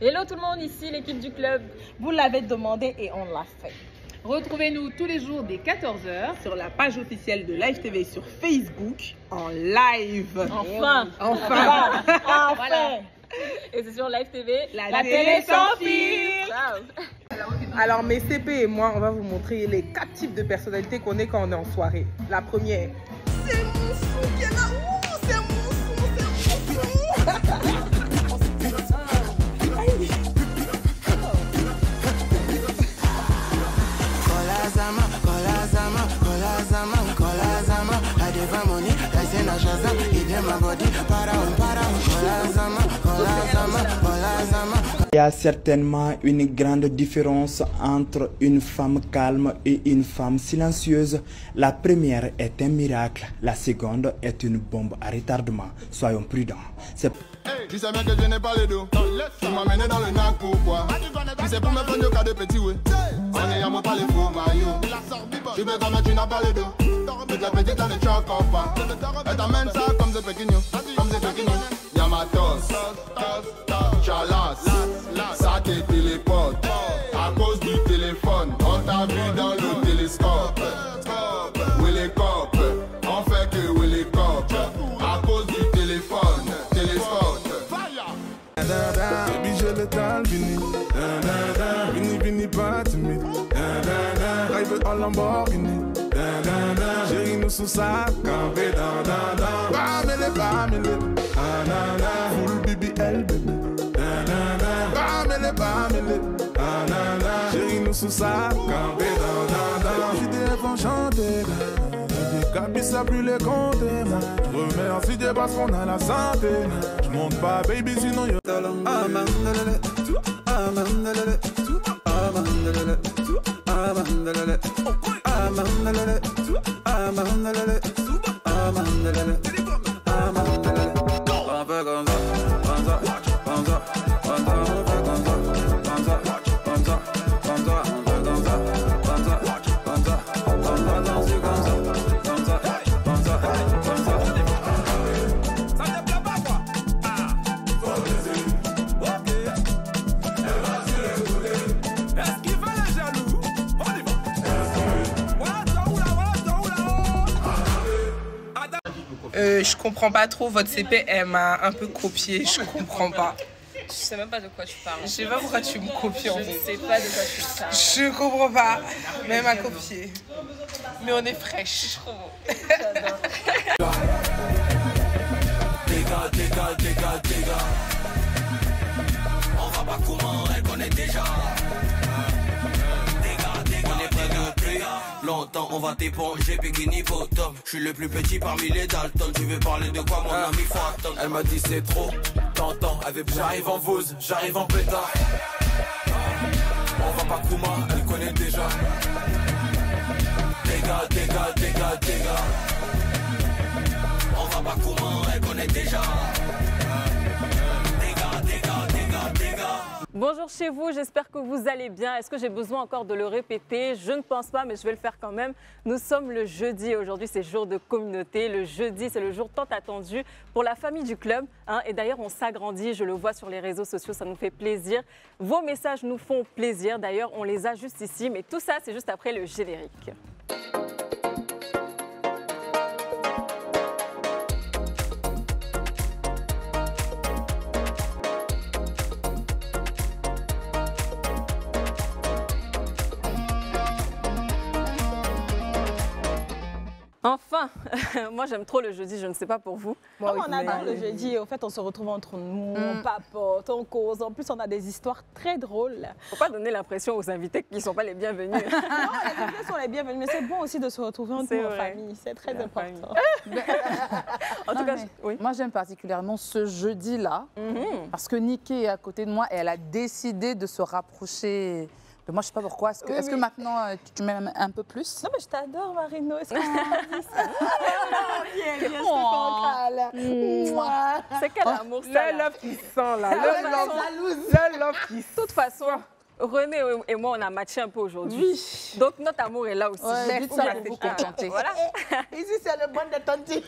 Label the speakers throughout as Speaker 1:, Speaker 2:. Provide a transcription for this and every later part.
Speaker 1: Hello tout le monde, ici l'équipe du club.
Speaker 2: Vous l'avez demandé et on l'a fait.
Speaker 3: Retrouvez-nous tous les jours dès 14h sur la page officielle de Live TV sur Facebook en live.
Speaker 1: Enfin.
Speaker 2: Enfin.
Speaker 1: Et c'est sur Live TV,
Speaker 2: la télé sans fil.
Speaker 1: Ciao.
Speaker 3: Alors mes CP et moi, on va vous montrer les 4 types de personnalités qu'on est quand on est en soirée. La première, c'est mon sou qui est là. C'est mon sou.
Speaker 4: Il y a certainement une grande différence entre une femme calme et une femme silencieuse. La première est un miracle, la seconde est une bombe à retardement. Soyons prudents.
Speaker 5: Tu sais bien que je n'ai pas les dos. Tu m'as mené dans le nac, pourquoi? Tu sais pour me prendre au cas de petit ouais. En ayant pas les faux maillots. Tu veux comme tu n'as pas les dos. Mais la petite on ne choque pas. Elle t'amène ça comme des péquignos. Comme des péquignos. Yamatos, Chalas, ça te téléporte. À cause du téléphone, on t'a vu dans le télescope. Willy Cop, on fait que Willy Cop. À cause du téléphone, télescope.
Speaker 6: Baby, j'ai le temps fini. Vini, pas timide. Drive en Lamborghini. Chérie, nous sous ça, campé dans. Bamele. Full BBL, bébé. Bamele. Chérie, nous sous ça, campé dans. JDF enchanté. Capi, ça plus les compter. Remercie Dieu parce qu'on a la santé. Je monte pas, baby, sinon y'a.
Speaker 3: Je comprends pas trop, votre CP, elle m'a un peu copié, je comprends pas.
Speaker 1: Je sais même pas de quoi tu parles.
Speaker 3: Je sais pas pourquoi tu me copies en
Speaker 1: Je
Speaker 3: fait.
Speaker 1: sais pas de quoi tu parles.
Speaker 3: Je comprends pas, mais elle m'a copié. Mais on est fraîche.
Speaker 1: Trop beau. J'adore.
Speaker 7: Dégâts. On va pas comment, elle connaît déjà. On est près de pluie. Longtemps on va t'éponger, bikini bottom. Je suis le plus petit parmi les Dalton. Tu veux parler de quoi mon ami, faut attendre.
Speaker 8: Elle m'a dit c'est trop, t'entends. J'arrive en vose, j'arrive en pétard. On va pas Kouma, elle connaît déjà.
Speaker 7: Dégâts. On va pas comment, elle connaît déjà. Dégâts.
Speaker 1: Bonjour chez vous, j'espère que vous allez bien. Est-ce que j'ai besoin encore de le répéter? Je ne pense pas, mais je vais le faire quand même. Nous sommes le jeudi. Aujourd'hui, c'est jour de communauté. Le jeudi, c'est le jour tant attendu pour la famille du club. Et d'ailleurs, on s'agrandit. Je le vois sur les réseaux sociaux. Ça nous fait plaisir. Vos messages nous font plaisir. D'ailleurs, on les a juste ici. Mais tout ça, c'est juste après le générique. Enfin, moi j'aime trop le jeudi, je ne sais pas pour vous.
Speaker 2: Moi, on adore le jeudi. En fait, on se retrouve entre nous, on papote, on cause. En plus, on a des histoires très drôles.
Speaker 1: Faut pas donner l'impression aux invités qu'ils ne sont pas les bienvenus.
Speaker 2: Non, les invités sont les bienvenus, mais c'est bon aussi de se retrouver entre nous en famille. C'est très important.
Speaker 1: En tout cas, oui.
Speaker 9: Moi, j'aime particulièrement ce jeudi-là, parce que Niki est à côté de moi et elle a décidé de se rapprocher de moi. Je ne sais pas pourquoi. Est-ce que maintenant, tu m'aimes un peu plus?
Speaker 2: Non, mais je t'adore, Marino. Est-ce que tu m'as dit ça? Viens, je te
Speaker 1: C'est quel amour ça?
Speaker 3: Le love qui sent là. Le love qui sent.
Speaker 1: De toute façon, René et moi, on a matché un peu aujourd'hui.
Speaker 2: Oui.
Speaker 1: Donc, notre amour est là aussi.
Speaker 2: Ouais,
Speaker 9: Laisse ça pour vous contenter.
Speaker 1: Voilà.
Speaker 2: Ici, c'est le bon de tonti.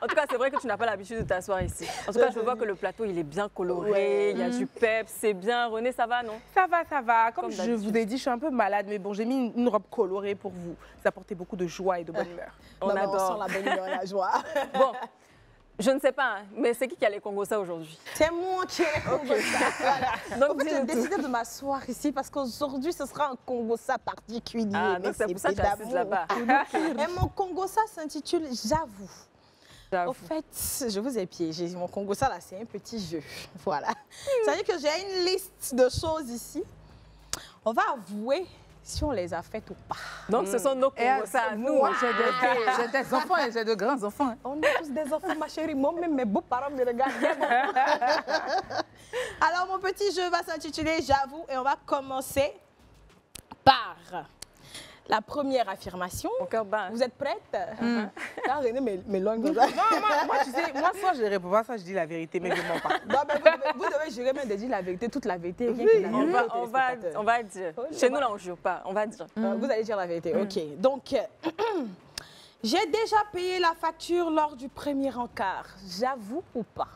Speaker 1: En tout cas, c'est vrai que tu n'as pas l'habitude de t'asseoir ici. En tout cas, je vois que le plateau, il est bien coloré, il y a du peps, c'est bien. René, ça va, non?
Speaker 3: Ça va, ça va. Comme je
Speaker 1: d'habitude.
Speaker 3: vous ai dit, je suis un peu malade, mais bon, j'ai mis une robe colorée pour vous. Ça apportait beaucoup de joie et de bonne humeur.
Speaker 1: On
Speaker 2: On
Speaker 1: adore.
Speaker 2: sent la bonne humeur, la joie.
Speaker 1: Bon, je ne sais pas, hein, mais c'est qui a les Congosa aujourd'hui?
Speaker 2: C'est moi qui ai les Congosa. Voilà.
Speaker 1: Donc,
Speaker 2: En fait, j'ai
Speaker 1: dis-nous tout.
Speaker 2: décidé de m'asseoir ici parce qu'aujourd'hui, ce sera un Congosa particulier.
Speaker 1: Ah,
Speaker 2: Mais
Speaker 1: donc c'est pour ça que tu es assise là-bas.
Speaker 2: Et mon Congosa s'intitule J'avoue.
Speaker 1: J'avoue.
Speaker 2: Au fait, je vous ai piégé. Mon Congosa, là, c'est un petit jeu. Voilà. Ça veut dire que j'ai une liste de choses ici. On va avouer si on les a faites ou pas.
Speaker 1: Donc, ce sont nos Congosa à nous.
Speaker 9: Moi, j'ai des enfants et j'ai de grands enfants. Hein.
Speaker 2: On est tous des enfants, ma chérie. Moi-même, mes beaux-parents me regardent. Alors, mon petit jeu va s'intituler J'avoue et on va commencer par la première affirmation.
Speaker 1: Mon cœur bat.
Speaker 2: Vous êtes prête? Là, René m'éloigne comme ça.
Speaker 3: Non, moi, tu sais, moi, soit je réponds pas, soit je dis la vérité, mais je mens pas.
Speaker 2: Non, mais vous devez jurer même de dire la vérité, toute la vérité. Rien que la
Speaker 1: On
Speaker 2: vérité aux
Speaker 1: va
Speaker 2: téléspectateurs.
Speaker 1: dire.
Speaker 2: Oui,
Speaker 1: Chez
Speaker 2: on
Speaker 1: nous,
Speaker 2: va-
Speaker 1: là, on ne jure pas. On va dire.
Speaker 2: Vous allez dire la vérité, ok. Donc, j'ai déjà payé la facture lors du premier encart. J'avoue ou pas?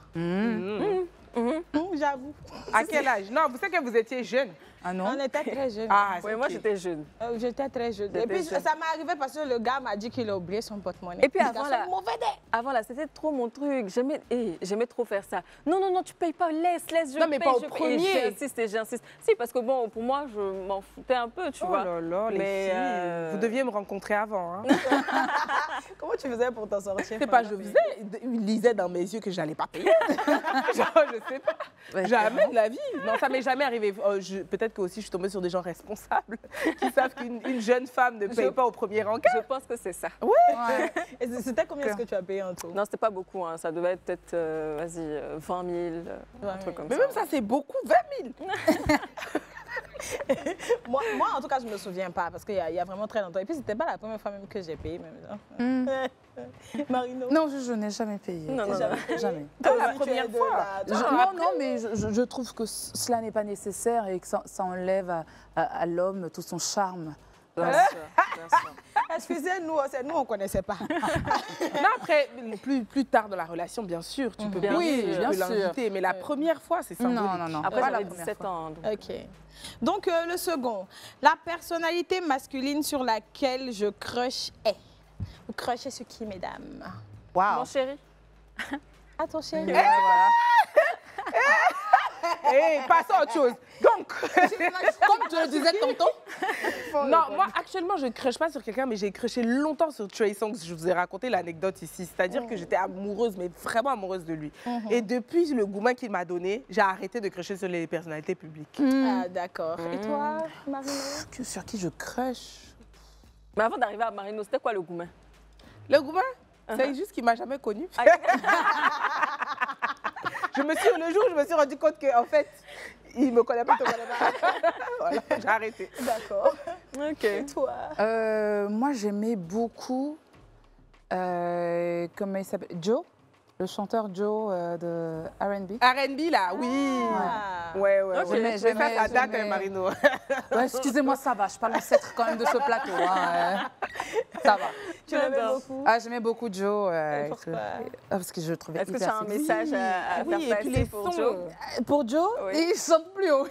Speaker 2: J'avoue.
Speaker 3: À quel âge? Non, vous savez que vous étiez jeune.
Speaker 9: Ah non?
Speaker 2: On était très jeunes.
Speaker 3: Ah,
Speaker 1: Oui,
Speaker 3: ok.
Speaker 1: moi, j'étais jeune.
Speaker 2: J'étais très jeune.
Speaker 1: J'étais
Speaker 2: Et puis,
Speaker 1: jeune.
Speaker 2: ça m'est arrivé parce que le gars m'a dit qu'il a oublié son porte-monnaie.
Speaker 1: Et puis,
Speaker 2: Il
Speaker 1: avant,
Speaker 2: a
Speaker 1: là-
Speaker 2: son mauvais dé.
Speaker 1: Avant, là, c'était trop mon truc. J'aimais trop faire ça. Non, non, non, tu payes pas. Laisse, je
Speaker 3: Non, mais
Speaker 1: paye,
Speaker 3: pas au
Speaker 1: je paye.
Speaker 3: premier.
Speaker 1: Et j'insiste. Si, parce que bon, pour moi, je m'en foutais un peu, tu
Speaker 3: Oh
Speaker 1: vois.
Speaker 3: là là, les
Speaker 1: Mais,
Speaker 3: filles, vous deviez me rencontrer avant. Hein.
Speaker 2: Comment tu faisais pour t'en sortir?
Speaker 3: C'est pas je faisais, il lisait dans mes yeux que j'allais pas payer. Genre, je sais pas. Jamais de la vie. Non, ça m'est jamais arrivé. Peut-être que aussi je suis tombée sur des gens responsables qui savent qu'une jeune femme ne paye pas au premier encart.
Speaker 1: Je pense que c'est ça.
Speaker 9: Ouais.
Speaker 2: Et c'était combien est-ce que tu as payé en tout?
Speaker 1: Non, c'était pas beaucoup. Hein. Ça devait être peut-être, 20 000, un truc comme
Speaker 3: Mais
Speaker 1: ça.
Speaker 3: même ça, c'est beaucoup, 20 000.
Speaker 2: Moi, en tout cas, je me souviens pas parce qu'il y a vraiment très longtemps. Et puis, c'était pas la première fois même que j'ai payé. Même. Marino?
Speaker 9: Non, je n'ai jamais payé.
Speaker 1: Non, non,
Speaker 9: jamais. Jamais.
Speaker 3: La première fois.
Speaker 9: Non, mais je trouve que cela n'est pas nécessaire et que ça enlève à l'homme tout son charme.
Speaker 1: Bien sûr, bien sûr.
Speaker 2: Excusez-nous, nous, on connaissait pas.
Speaker 3: Non, après, plus tard dans la relation, bien sûr, tu peux
Speaker 1: Bien
Speaker 3: payer,
Speaker 1: sûr.
Speaker 3: tu
Speaker 9: Bien
Speaker 3: peux
Speaker 9: sûr.
Speaker 3: l'inviter. Mais la première fois, c'est symbolique.
Speaker 9: Non, non.
Speaker 1: Après,
Speaker 9: Pas la
Speaker 1: j'avais
Speaker 9: première
Speaker 1: 17
Speaker 9: fois.
Speaker 1: ans. Donc.
Speaker 2: OK. Donc, le second. La personnalité masculine sur laquelle je crush est. Vous crushez sur qui, mesdames?
Speaker 1: Mon
Speaker 9: Waouh.
Speaker 1: chéri,
Speaker 2: Attends, chérie.
Speaker 9: Ouais, voilà.
Speaker 3: Hé, passons à autre chose. Donc,
Speaker 9: Comme tu le disais tantôt.
Speaker 3: non, moi, actuellement, je ne crush pas sur quelqu'un, mais j'ai crushé longtemps sur Trey Songz. Je vous ai raconté l'anecdote ici. C'est-à-dire que j'étais amoureuse, mais vraiment amoureuse de lui. Et depuis le gourmand qu'il m'a donné, j'ai arrêté de crusher sur les personnalités publiques.
Speaker 2: Ah, d'accord. Et toi, Marino?
Speaker 9: Sur qui je crush?
Speaker 1: mais avant d'arriver à Marino, c'était quoi le gourmet?
Speaker 3: Le gourmand, c'est juste qu'il ne m'a jamais connue. Le jour où je me suis rendu compte qu'en fait, il ne me connaît pas. Voilà, j'ai arrêté.
Speaker 2: D'accord.
Speaker 1: Ok.
Speaker 2: Et toi?
Speaker 9: Moi, j'aimais beaucoup, comment il s'appelle, Joe, le chanteur Joe de R&B.
Speaker 3: R&B, là, oui.
Speaker 2: Ah.
Speaker 3: Ouais.
Speaker 1: Ok.
Speaker 3: Mais ça date, hein, Marino.
Speaker 9: Ouais, excusez-moi, ça va, je parle l'ancêtre quand même de ce plateau. Hein, ça va.
Speaker 2: Tu l'aimais beaucoup?
Speaker 9: Ah, j'aimais beaucoup Joe.
Speaker 2: Pourquoi?
Speaker 9: Parce que je le trouvais
Speaker 1: Est-ce que tu
Speaker 9: hyper
Speaker 1: as un
Speaker 9: sexy.
Speaker 1: message à
Speaker 3: Oui, et
Speaker 1: faire
Speaker 3: puis
Speaker 1: passer
Speaker 3: les
Speaker 1: pour
Speaker 3: sons.
Speaker 1: Joe?
Speaker 9: Pour Joe,
Speaker 1: Oui.
Speaker 9: il chante plus haut.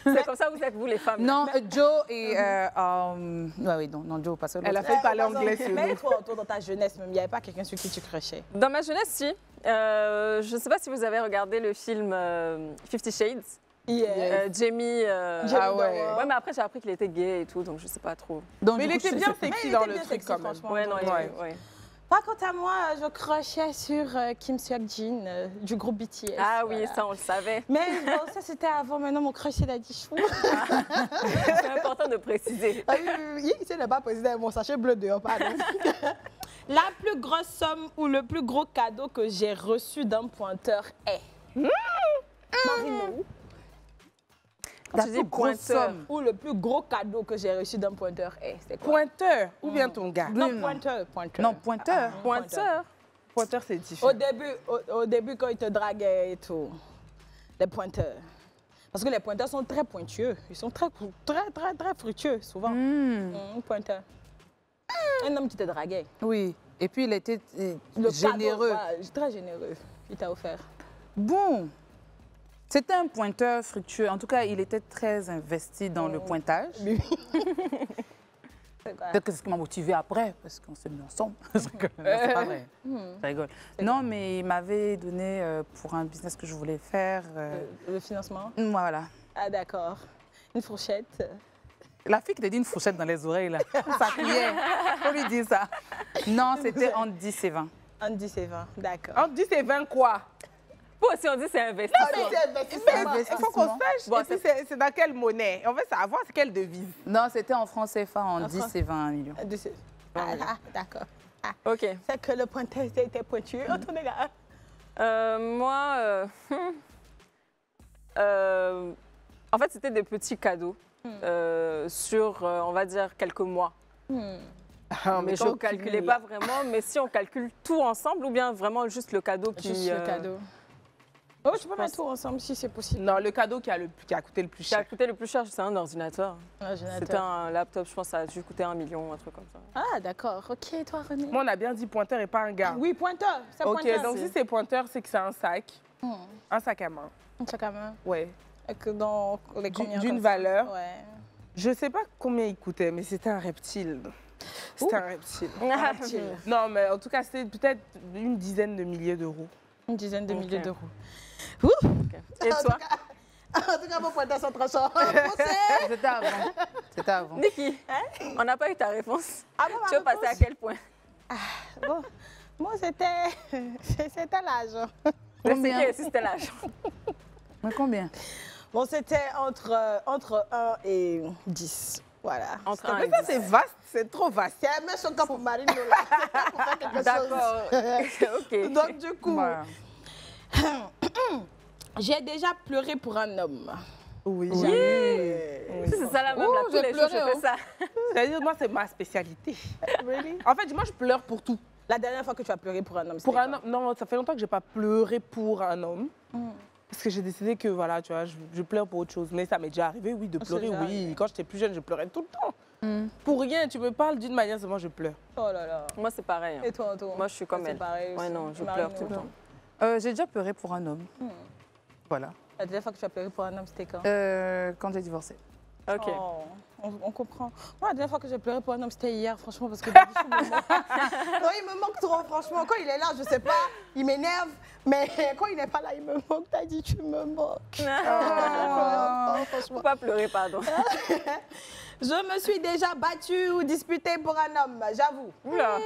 Speaker 1: C'est comme ça vous êtes, vous, les femmes.
Speaker 9: Non, Joe et... ouais, oui, non, Joe, pas seulement.
Speaker 3: Elle a fait parler anglais sur
Speaker 2: Mais
Speaker 3: nous.
Speaker 2: toi, dans ta jeunesse, même, il n'y avait pas quelqu'un sur qui tu crushais?
Speaker 1: Dans ma jeunesse, si. Je ne sais pas si vous avez regardé le film 50 Shades. Jamie.
Speaker 2: Ah ouais.
Speaker 1: Ouais, mais après, j'ai appris qu'il était gay et tout, donc je ne sais pas trop.
Speaker 9: Donc,
Speaker 3: Mais
Speaker 9: du
Speaker 3: il
Speaker 9: coup,
Speaker 3: était
Speaker 9: je
Speaker 3: bien
Speaker 9: sais pas.
Speaker 3: sexy
Speaker 2: il
Speaker 3: dans
Speaker 2: était
Speaker 3: le
Speaker 2: bien
Speaker 3: truc
Speaker 2: sexy,
Speaker 3: quand même.
Speaker 2: franchement.
Speaker 1: Ouais, non, il
Speaker 3: Ouais.
Speaker 1: était- ouais.
Speaker 2: Par contre, à moi, je crushais sur Kim Seok-jin du groupe BTS.
Speaker 1: Ah oui,
Speaker 2: Voilà.
Speaker 1: ça, on le savait.
Speaker 2: Mais bon, ça, c'était avant. Maintenant, mon crush, il a dit chou.
Speaker 1: C'est important de préciser.
Speaker 2: Ah oui, il n'a pas précisé mon sachet bleu dehors, pardon. La plus grosse somme ou le plus gros cadeau que j'ai reçu d'un pointeur est... Marino.
Speaker 1: Quand
Speaker 9: La
Speaker 1: tu dis
Speaker 9: plus grosse
Speaker 1: pointeur,
Speaker 9: somme.
Speaker 2: Ou le plus gros cadeau que j'ai reçu d'un pointeur est... C'est quoi?
Speaker 3: Pointeur, ou bien ton gars.
Speaker 2: Non,
Speaker 9: Non.
Speaker 2: pointeur.
Speaker 9: Non, pointeur.
Speaker 1: pointeur.
Speaker 3: Pointeur, c'est différent.
Speaker 2: Au début, quand il te draguait et tout. Les pointeurs. Parce que les pointeurs sont très pointueux. Ils sont très fructueux, souvent. Pointeur. Un homme qui te draguait.
Speaker 9: Oui. Et puis, il était généreux.
Speaker 2: Cadeau, voilà, très généreux. Il t'a offert.
Speaker 9: Bon. C'était un pointeur fructueux. En tout cas, il était très investi dans le pointage. Peut-être que c'est ce qui m'a motivé après, parce qu'on s'est mis ensemble. C'est pas vrai. Je rigole. Non, mais il m'avait donné pour un business que je voulais faire.
Speaker 2: Le financement?
Speaker 9: Voilà.
Speaker 2: Ah, d'accord. Une fourchette?
Speaker 9: La fille qui t'a dit une fourchette dans les oreilles, là. Ça criait. Faut lui dire ça. Non, c'était entre 10 et 20.
Speaker 2: Entre 10 et 20, d'accord.
Speaker 3: Entre 10 et 20 quoi?
Speaker 1: Bon, si on dit c'est investissement.
Speaker 2: Non, mais c'est investissement.
Speaker 3: Il faut qu'on sache.
Speaker 1: Bon,
Speaker 3: et puis c'est dans quelle monnaie? On veut savoir c'est quelle devise.
Speaker 9: Non, c'était en francs CFA, en 10 et 20 millions.
Speaker 2: Ah, d'accord. Ah.
Speaker 1: OK.
Speaker 2: C'est que le pointeur était pointueux. Oh, ton gars.
Speaker 1: Moi, en fait, c'était des petits cadeaux sur, on va dire, quelques mois. Mais je ne calculais pas vraiment. Mais si on calcule tout ensemble ou bien vraiment juste le cadeau qui...
Speaker 2: Juste le cadeau. Oh, je peux mettre tout ensemble si c'est possible.
Speaker 3: Non, le cadeau qui a coûté le plus cher.
Speaker 1: Qui a coûté le plus cher, c'est un ordinateur.
Speaker 2: Ordinateur.
Speaker 1: C'était un laptop, je pense que ça a dû coûter 1 million, un truc comme ça.
Speaker 2: Ah, d'accord. OK, toi, René.
Speaker 3: Moi, on a bien dit pointeur et pas un gars.
Speaker 2: Oui, pointeur. C'est
Speaker 3: OK,
Speaker 2: pointeur.
Speaker 3: donc si c'est pointeur, c'est que c'est un sac. Un sac à main.
Speaker 2: Un sac à main.
Speaker 3: Ouais.
Speaker 2: Dans les combien
Speaker 3: D'une
Speaker 2: comme ça?
Speaker 3: valeur.
Speaker 2: Ouais.
Speaker 3: Je sais pas combien il coûtait, mais c'était un reptile. C'était un reptile.
Speaker 2: Un reptile.
Speaker 3: Non, mais en tout cas, c'était peut-être une dizaine de milliers d'euros.
Speaker 2: Une dizaine de milliers d'euros.
Speaker 1: Et toi?
Speaker 2: En tout cas, mon pointeur sont tranchants.
Speaker 9: C'était avant. C'était avant.
Speaker 1: Niki, on n'a pas eu ta réponse.
Speaker 2: Ah bon,
Speaker 1: Tu veux passer à quel point?
Speaker 2: Bon, moi, c'était l'argent.
Speaker 1: Combien? Si c'était l'argent.
Speaker 9: Mais combien?
Speaker 2: Bon, c'était entre 1 et 10. Voilà.
Speaker 1: Entre 1
Speaker 3: Mais
Speaker 1: et
Speaker 3: ça,
Speaker 1: 10.
Speaker 3: c'est vaste, c'est trop vaste.
Speaker 2: C'est un méchant camp pour Marine Lola. C'est pas pour faire quelque
Speaker 1: D'accord. OK.
Speaker 2: chose. Donc, du coup,
Speaker 9: Voilà.
Speaker 2: j'ai déjà pleuré pour un homme.
Speaker 3: Oui.
Speaker 1: C'est ça la même, là. Tous les jours, je fais ça.
Speaker 3: C'est-à-dire, moi, c'est ma spécialité.
Speaker 2: Really?
Speaker 3: En fait, moi, je pleure pour tout.
Speaker 2: La dernière fois que tu as pleuré pour un homme,
Speaker 3: Pour
Speaker 2: c'était
Speaker 3: un homme, non, ça fait longtemps que j'ai pas pleuré pour un homme. Parce que j'ai décidé que, voilà, tu vois, je pleure pour autre chose. Mais ça m'est déjà arrivé, oui, de
Speaker 2: C'est
Speaker 3: pleurer,
Speaker 2: déjà
Speaker 3: oui.
Speaker 2: arrivé.
Speaker 3: Quand j'étais plus jeune, je pleurais tout le temps. Pour rien, tu me parles d'une manière, seulement je pleure.
Speaker 2: Oh là là.
Speaker 1: Moi, c'est pareil.
Speaker 2: Et toi, Anto?
Speaker 1: Moi, je suis comme
Speaker 2: C'est
Speaker 1: elle.
Speaker 2: pareil
Speaker 1: Ouais,
Speaker 2: aussi.
Speaker 1: non, je
Speaker 2: Marine,
Speaker 1: pleure tout le
Speaker 2: non.
Speaker 1: temps.
Speaker 9: J'ai déjà pleuré pour un homme. Voilà.
Speaker 2: La dernière fois que tu as pleuré pour un homme, c'était quand?
Speaker 9: Quand j'ai divorcé.
Speaker 1: OK.
Speaker 2: Oh, on comprend. Moi, la dernière fois que j'ai pleuré pour un homme, c'était hier, franchement, parce que Badichou me manque. Non, il me manque trop, franchement. Quand il est là, je sais pas, il m'énerve. Mais quand il n'est pas là, il me manque. T'as dit, tu me manques. Oh, franchement.
Speaker 1: Faut pas pleurer, pardon.
Speaker 2: Je me suis déjà battue ou disputée pour un homme, j'avoue.
Speaker 1: Oula.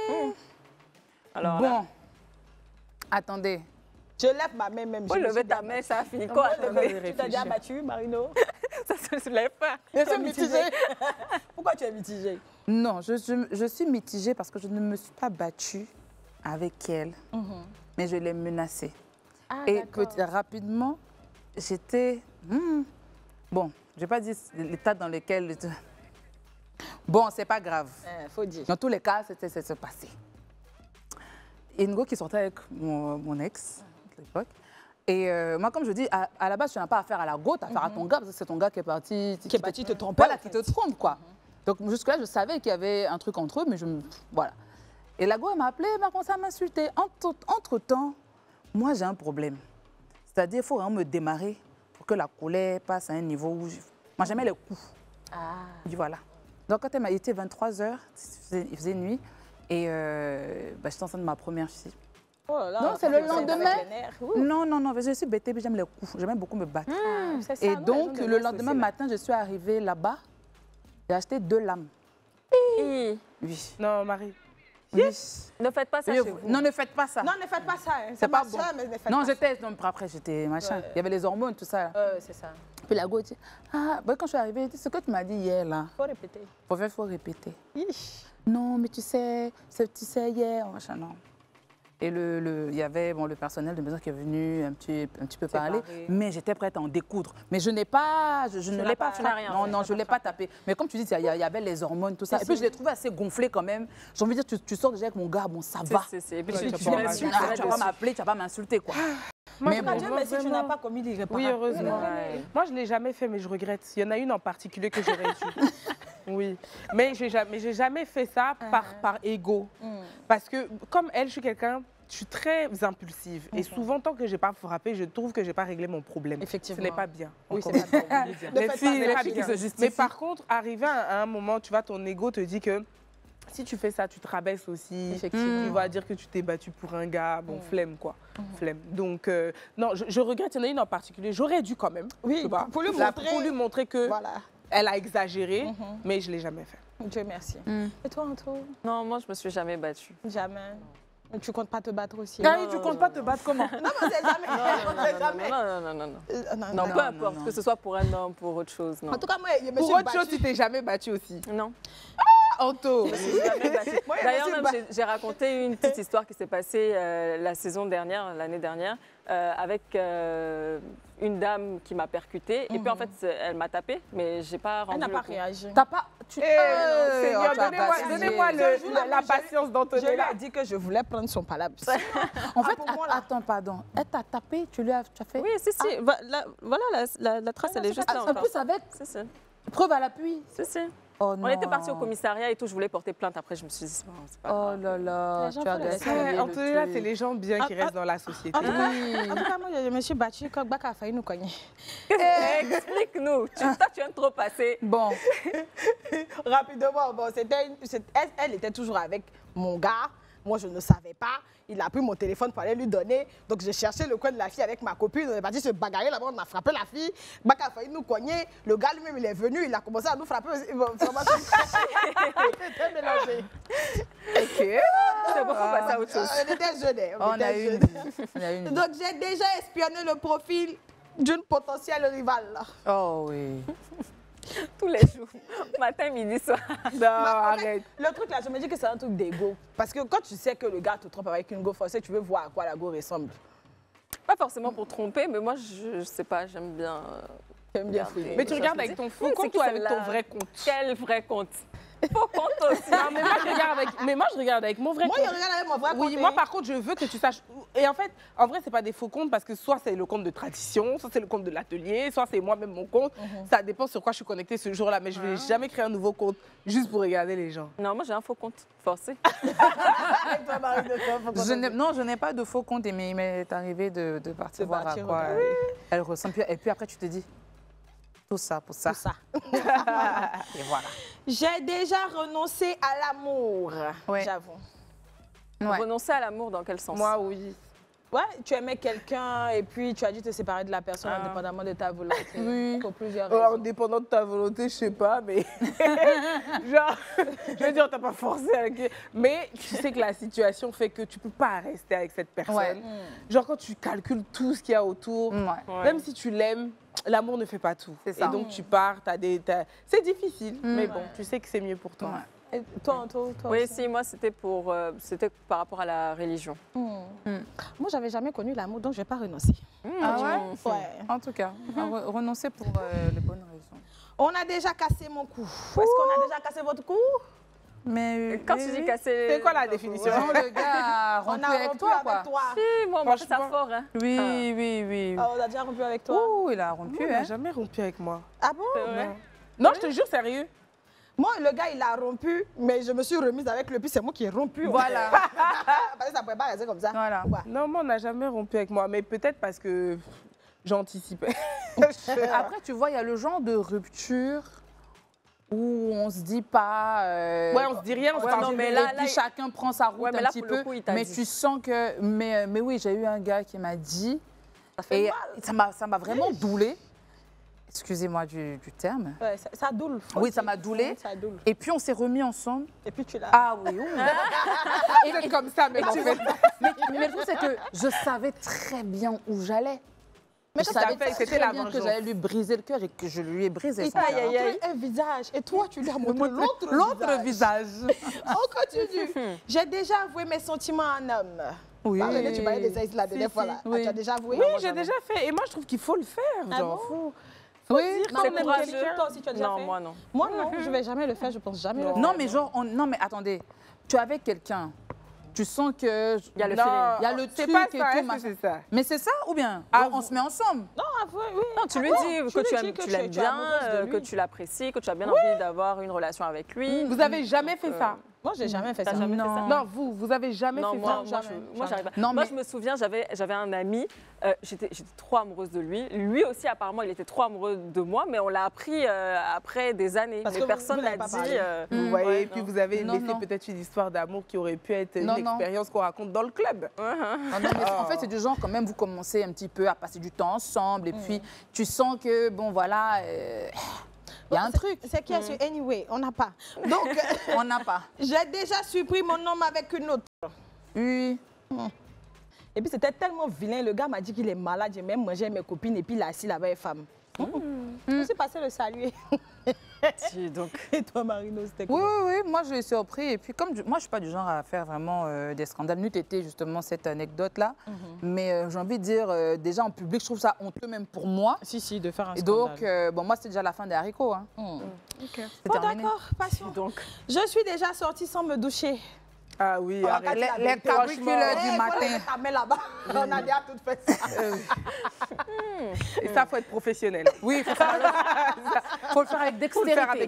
Speaker 1: Alors là,
Speaker 9: Bon. Attendez.
Speaker 2: Je lève ma main même.
Speaker 1: faut
Speaker 2: je me
Speaker 1: lever
Speaker 2: suis
Speaker 1: ta
Speaker 2: déjà
Speaker 1: main, ça a fini.
Speaker 2: battue.
Speaker 1: Quoi?
Speaker 2: Tu t'as déjà battu, Marino?
Speaker 1: Ça se soulève pas.
Speaker 2: Je suis mitigée. Pourquoi tu es mitigée?
Speaker 9: Non, je suis mitigée parce que je ne me suis pas battue avec elle, mais je l'ai menacée.
Speaker 2: Ah,
Speaker 9: Et
Speaker 2: d'accord.
Speaker 9: rapidement, j'étais... Bon, je ne vais pas dire l'état dans lequel... Bon, c'est pas grave.
Speaker 2: Faut dire.
Speaker 9: Dans tous les cas, c'est passé. Ingo qui sortait avec mon ex à l'époque. Et moi, comme je dis, à la base, tu n'as pas affaire à la go, tu as affaire à ton gars, parce que c'est ton gars qui est parti...
Speaker 2: Qui est parti te tromper.
Speaker 9: Voilà, qui te trompe, quoi. Donc jusque-là, je savais qu'il y avait un truc entre eux, mais voilà. Et la go, elle m'a appelé, elle m'a commencé à m'insulter. Entre-temps, moi, j'ai un problème. C'est-à-dire, il faut vraiment me démarrer pour que la colère passe à un niveau où... Moi, j'aimais les coups.
Speaker 2: Ah.
Speaker 9: Je dis, voilà. Donc, quand elle m'a été 23h, il faisait nuit, et j'étais enceinte de ma première fille.
Speaker 2: Oh là là,
Speaker 9: Non, c'est le
Speaker 2: vous êtes avec
Speaker 9: lendemain.
Speaker 2: les nerfs. Ouh.
Speaker 9: Non, je suis bêtée, puis j'aime les coups. J'aime beaucoup me battre.
Speaker 2: C'est ça,
Speaker 9: Et
Speaker 2: non,
Speaker 9: donc,
Speaker 2: les gens de
Speaker 9: le
Speaker 2: l'Ouest
Speaker 9: lendemain
Speaker 2: aussi, là.
Speaker 9: matin, je suis arrivée là-bas. J'ai acheté 2 lames.
Speaker 1: Hi.
Speaker 9: Oui.
Speaker 3: Non, Marie.
Speaker 9: Oui.
Speaker 1: Ne faites pas ça
Speaker 9: Oui,
Speaker 1: chez vous.
Speaker 9: non, ne faites pas ça.
Speaker 2: Non, ne faites pas ça. Hein.
Speaker 9: C'est pas
Speaker 2: ma
Speaker 9: bon.
Speaker 2: soeur, mais ne faites
Speaker 9: Non,
Speaker 2: pas
Speaker 9: j'étais. Non, après, j'étais machin.
Speaker 2: Ouais.
Speaker 9: Il y avait les hormones, tout ça.
Speaker 2: c'est ça.
Speaker 9: Puis la go dit, ah, quand je suis arrivée, elle dit, ce que tu m'as dit hier, là,
Speaker 2: Faut répéter.
Speaker 9: faut répéter.
Speaker 2: Ish.
Speaker 9: Non, mais tu sais hier, machin, non. Et il y avait le personnel de maison qui est venu un petit peu parler, mais j'étais prête à en découdre. Mais je n'ai pas, je ne l'ai pas
Speaker 1: tu n'as rien
Speaker 9: frappé.
Speaker 1: fait,
Speaker 9: Non, je ne l'ai pas tapé. Mais comme tu dis, il y avait les hormones, tout ça. Et puis je l'ai trouvé assez gonflé quand même. J'ai envie de dire, tu sors déjà avec mon gars, bon, ça va.
Speaker 1: Et puis
Speaker 3: Ouais,
Speaker 1: tu
Speaker 3: tu vas
Speaker 1: m'insultes.
Speaker 9: Tu vas pas m'appeler, tu vas pas m'insulter, quoi.
Speaker 3: Mais
Speaker 2: Dieu merci, tu n'as pas commis l'irréparable.
Speaker 3: Oui, heureusement. Moi, je ne l'ai jamais fait, mais je regrette. Il y en a une en particulier que j'aurais dû. Oui. Mais j'ai jamais fait ça par ego. Parce que, comme elle, je suis quelqu'un... Je suis très impulsive et souvent, tant que je n'ai pas frappé, je trouve que je n'ai pas réglé mon problème.
Speaker 2: Effectivement.
Speaker 3: Ce n'est pas bien.
Speaker 2: Oui, c'est pas bien.
Speaker 3: Les filles, ce n'est pas bien. Mais par contre, arrivé à un moment, tu vois, ton ego te dit que si tu fais ça, tu te rabaisses aussi.
Speaker 2: Effectivement.
Speaker 3: Tu vas dire que tu t'es battu pour un gars. Bon, flemme, quoi. Flemme. Donc, non, je regrette. Il y en a une en particulier. J'aurais dû quand même.
Speaker 2: Oui, pour lui montrer
Speaker 3: que
Speaker 2: voilà.
Speaker 3: Elle a exagéré, mais je ne l'ai jamais fait.
Speaker 2: Dieu merci. Et toi, Anto?
Speaker 1: Non, moi, je ne me suis jamais battue.
Speaker 2: Jamais. Tu comptes pas te battre aussi?
Speaker 3: Carrie, tu comptes pas te battre comment?
Speaker 2: Non, mais c'est jamais.
Speaker 1: Non, peu importe, que ce soit pour un homme, pour autre chose, non.
Speaker 2: En tout cas, moi, je me suis
Speaker 3: Pour autre chose, tu t'es jamais battue aussi?
Speaker 1: Non.
Speaker 3: Anto.
Speaker 1: D'ailleurs, j'ai raconté une petite histoire qui s'est passée la saison dernière, l'année dernière, avec une dame qui m'a percutée. Et puis, en fait, elle m'a tapée, mais j'ai pas rendu.
Speaker 2: Elle n'a pas réagi.
Speaker 9: T'as pas...
Speaker 3: Seigneur, donnez-moi la patience d'Antonella.
Speaker 2: Je lui ai dit que je voulais prendre son palabus.
Speaker 9: En fait, attends, pardon. Elle t'a tapé, tu as fait...
Speaker 1: Oui, si. Voilà, la trace, elle est juste là.
Speaker 9: En plus, avec preuve à l'appui.
Speaker 1: Si.
Speaker 9: Oh,
Speaker 1: on était partis au commissariat et tout, je voulais porter plainte. Après, je me suis dit, c'est pas grave.
Speaker 9: Oh là là, tu as gâché.
Speaker 3: Antonella, c'est les gens bien qui restent dans la société.
Speaker 2: En tout cas, moi, je me suis battue quand Baka a failli nous cogner.
Speaker 1: Explique-nous. Toi, tu viens de trop passer.
Speaker 9: Bon.
Speaker 2: Rapidement, bon, elle était toujours avec mon gars. Moi, je ne savais pas. Il a pris mon téléphone pour aller lui donner. Donc, j'ai cherché le coin de la fille avec ma copine. On est parti se bagarrer là-bas. On a frappé la fille. Baka a failli nous cogner. Le gars lui-même, il est venu. Il a commencé à nous frapper. Il était mélangé.
Speaker 1: OK. C'est bon, on passe à autre chose.
Speaker 2: On était jeunes.
Speaker 9: On a eu une.
Speaker 2: Donc, j'ai déjà espionné le profil d'une potentielle rivale.
Speaker 9: Oh oui.
Speaker 1: Tous les jours, matin, midi, soir.
Speaker 3: Non, arrête.
Speaker 2: Le truc là, je me dis que c'est un truc d'ego. Parce que quand tu sais que le gars te trompe avec une go forcée, tu veux voir à quoi la go ressemble.
Speaker 1: Pas forcément pour tromper, mais moi, je sais pas, j'aime bien.
Speaker 2: J'aime bien fouiller.
Speaker 3: Mais tu regardes avec ton faux compte ou avec ton vrai compte?
Speaker 1: Quel vrai compte? Faux compte aussi.
Speaker 3: Non, mais moi, je regarde avec mon vrai compte.
Speaker 2: Moi, je regarde avec mon vrai compte.
Speaker 3: Oui, moi, par contre, je veux que tu saches. Et en fait, en vrai, c'est pas des faux comptes parce que soit c'est le compte de tradition, soit c'est le compte de l'atelier, soit c'est moi-même mon compte. Ça dépend sur quoi je suis connectée ce jour-là. Mais je vais jamais créer un nouveau compte juste pour regarder les gens.
Speaker 1: Non, moi, j'ai un faux compte. Forcé.
Speaker 9: Non, je n'ai pas de faux compte, mais il m'est arrivé de partir voir à quoi elle ressemble. Et puis après, tu te dis, tout ça pour ça.
Speaker 2: Tout ça.
Speaker 9: Et voilà.
Speaker 2: J'ai déjà renoncé à l'amour, j'avoue.
Speaker 1: Renoncer à l'amour dans quel sens?
Speaker 3: Moi, oui.
Speaker 2: Ouais, tu aimais quelqu'un et puis tu as dû te séparer de la personne indépendamment de ta volonté.
Speaker 9: Oui.
Speaker 2: Pour plusieurs raisons.
Speaker 3: Indépendant de ta volonté, je sais pas, mais genre, je veux dire, t'as pas forcé avec. Mais tu sais que la situation fait que tu peux pas rester avec cette personne.
Speaker 9: Ouais.
Speaker 3: Genre quand tu calcules tout ce qu'il y a autour, même si tu l'aimes, l'amour ne fait pas tout.
Speaker 9: C'est ça.
Speaker 3: Et donc tu pars, c'est difficile, mais bon, tu sais que c'est mieux pour toi.
Speaker 2: Et toi,
Speaker 1: oui,
Speaker 2: aussi.
Speaker 1: si, moi, c'était par rapport à la religion.
Speaker 2: Moi, j'avais jamais connu l'amour, donc je vais pas renoncer.
Speaker 9: Ah ouais?
Speaker 2: Ouais.
Speaker 9: En tout cas, renoncer pour les bonnes raisons.
Speaker 2: On a déjà cassé mon cou. Est-ce qu'on a déjà cassé votre cou?
Speaker 9: Mais
Speaker 1: quand tu dis casser...
Speaker 3: C'est quoi la définition?
Speaker 9: Genre, le gars a rompu avec toi, quoi.
Speaker 1: Si, moi, on m'a fait ça fort. Hein.
Speaker 9: Oui.
Speaker 2: Ah, on a déjà rompu avec toi?
Speaker 9: Oh, il a rompu,
Speaker 3: Il n'a jamais rompu avec moi.
Speaker 2: Ah bon?
Speaker 3: Non, je te jure, sérieux.
Speaker 2: Moi, le gars, il a rompu, mais je me suis remise avec lui, puis c'est moi qui ai rompu.
Speaker 9: Voilà.
Speaker 2: Parce que ça ne pouvait pas rester comme ça.
Speaker 9: Voilà.
Speaker 3: Non, moi, on n'a jamais rompu avec moi, mais peut-être parce que j'anticipais.
Speaker 9: Après, tu vois, il y a le genre de rupture où on se dit pas...
Speaker 3: Ouais, on se dit rien, on se
Speaker 9: ouais,
Speaker 3: parle
Speaker 9: non, mais là, chacun prend sa route un petit peu. Mais tu sens que... Mais oui, j'ai eu un gars qui m'a dit... Et ça m'a vraiment doulé. Excusez-moi du terme.
Speaker 2: Ouais, ça doule.
Speaker 9: Oui, ça m'a doulé. Et puis, on s'est remis ensemble.
Speaker 2: Et puis, tu l'as...
Speaker 9: Ah oui.
Speaker 3: C'est comme ça, mais en fait.
Speaker 9: Mais le truc, c'est que je savais très bien où j'allais.
Speaker 2: Mais
Speaker 9: je savais très bien que j'allais lui briser le cœur et que je lui ai brisé son cœur.
Speaker 2: Il y a un visage. Et toi, tu lui as montré
Speaker 9: l'autre visage.
Speaker 2: On continue. J'ai déjà avoué mes sentiments à un homme.
Speaker 9: Oui.
Speaker 2: Tu parlais des ailes la dernière fois. Là.
Speaker 9: Oui.
Speaker 2: Tu as déjà avoué?
Speaker 3: Oui, j'ai déjà fait. Et moi, je trouve qu'il faut le faire. Genre,
Speaker 2: oui,
Speaker 1: c'est courageux.
Speaker 2: Toi aussi, tu as déjà fait?
Speaker 1: Moi, non.
Speaker 2: Moi, non. Je ne vais jamais le faire. Je pense jamais le faire.
Speaker 9: Non, mais genre, non, mais attendez. Tu es avec quelqu'un. tu sens que...
Speaker 1: Il y a le
Speaker 3: Non,
Speaker 1: feeling.
Speaker 9: Il y a le
Speaker 3: c'est
Speaker 9: truc
Speaker 3: pas
Speaker 9: et
Speaker 3: ça,
Speaker 9: tout,
Speaker 3: est-ce que
Speaker 9: machin.
Speaker 3: c'est ça?
Speaker 9: Mais c'est ça ou bien
Speaker 3: Ah,
Speaker 9: on se met ensemble?
Speaker 2: Non, avouez, oui.
Speaker 1: Non, tu lui
Speaker 2: Ah
Speaker 1: dis
Speaker 2: bon,
Speaker 1: que tu
Speaker 2: lui dis
Speaker 1: l'aimes
Speaker 2: tu es
Speaker 1: bien,
Speaker 2: amoureuse de lui.
Speaker 1: que tu l'apprécies, que tu as bien envie d'avoir une relation avec lui.
Speaker 3: Vous avez jamais fait ça?
Speaker 2: Moi, j'ai jamais fait ça.
Speaker 1: T'as jamais fait ça?
Speaker 3: Non, vous avez jamais
Speaker 1: Non,
Speaker 3: fait
Speaker 1: moi,
Speaker 3: ça?
Speaker 1: moi, j'arrive pas.
Speaker 9: Non,
Speaker 1: Moi,
Speaker 9: mais-
Speaker 1: je me souviens, j'avais un ami, j'étais trop amoureuse de lui. Lui aussi, apparemment, il était trop amoureux de moi, mais on l'a appris après des années.
Speaker 2: Parce
Speaker 1: mais
Speaker 2: que
Speaker 1: personne
Speaker 2: vous
Speaker 1: n'a
Speaker 2: n'avez pas
Speaker 1: dit.
Speaker 2: parlé.
Speaker 3: Vous voyez,
Speaker 1: ouais,
Speaker 3: et puis
Speaker 1: non.
Speaker 3: vous avez
Speaker 9: Non,
Speaker 3: laissé
Speaker 9: non.
Speaker 3: peut-être une histoire d'amour qui aurait pu être
Speaker 9: Non,
Speaker 3: une
Speaker 9: non.
Speaker 3: expérience qu'on raconte dans le club.
Speaker 9: Ah non, mais en fait, c'est du genre, quand même, vous commencez un petit peu à passer du temps ensemble et puis tu sens que, bon, voilà, il y a un truc.
Speaker 2: C'est qui est sur Anyway, on n'a pas. Donc,
Speaker 9: On n'a pas.
Speaker 2: j'ai déjà surpris mon homme avec une autre.
Speaker 9: Oui.
Speaker 2: Et puis, c'était tellement vilain. Le gars m'a dit qu'il est malade. J'ai même mangé mes copines et puis il a assis là-bas, une femme. Je suis passée le saluer.
Speaker 1: Donc,
Speaker 2: Et toi, Marino, c'était
Speaker 9: Oui,
Speaker 2: quoi?
Speaker 9: oui, oui, moi je l'ai surpris. Et puis, comme moi, je ne suis pas du genre à faire vraiment des scandales. N'eût été justement cette anecdote-là. Mais j'ai envie de dire, déjà en public, je trouve ça honteux même pour moi.
Speaker 2: Si, de faire un
Speaker 9: Et
Speaker 2: scandale.
Speaker 9: donc, bon, moi, c'est déjà la fin des haricots. Hein.
Speaker 2: Ok.
Speaker 9: C'est
Speaker 2: Bon,
Speaker 9: terminé.
Speaker 2: d'accord, passons.
Speaker 1: donc.
Speaker 2: Je suis déjà sortie sans me doucher.
Speaker 3: Ah oui,
Speaker 2: On va
Speaker 3: arrête.
Speaker 2: casser la
Speaker 9: Les
Speaker 2: vérité.
Speaker 9: capricules
Speaker 2: Eh,
Speaker 9: du
Speaker 2: faut
Speaker 9: matin.
Speaker 2: laisser ta main là-bas. On a déjà tout fait ça.
Speaker 3: Et ça, faut être professionnel.
Speaker 9: Oui, il faut le faire avec
Speaker 3: Faut le faire
Speaker 9: dextérité.
Speaker 3: avec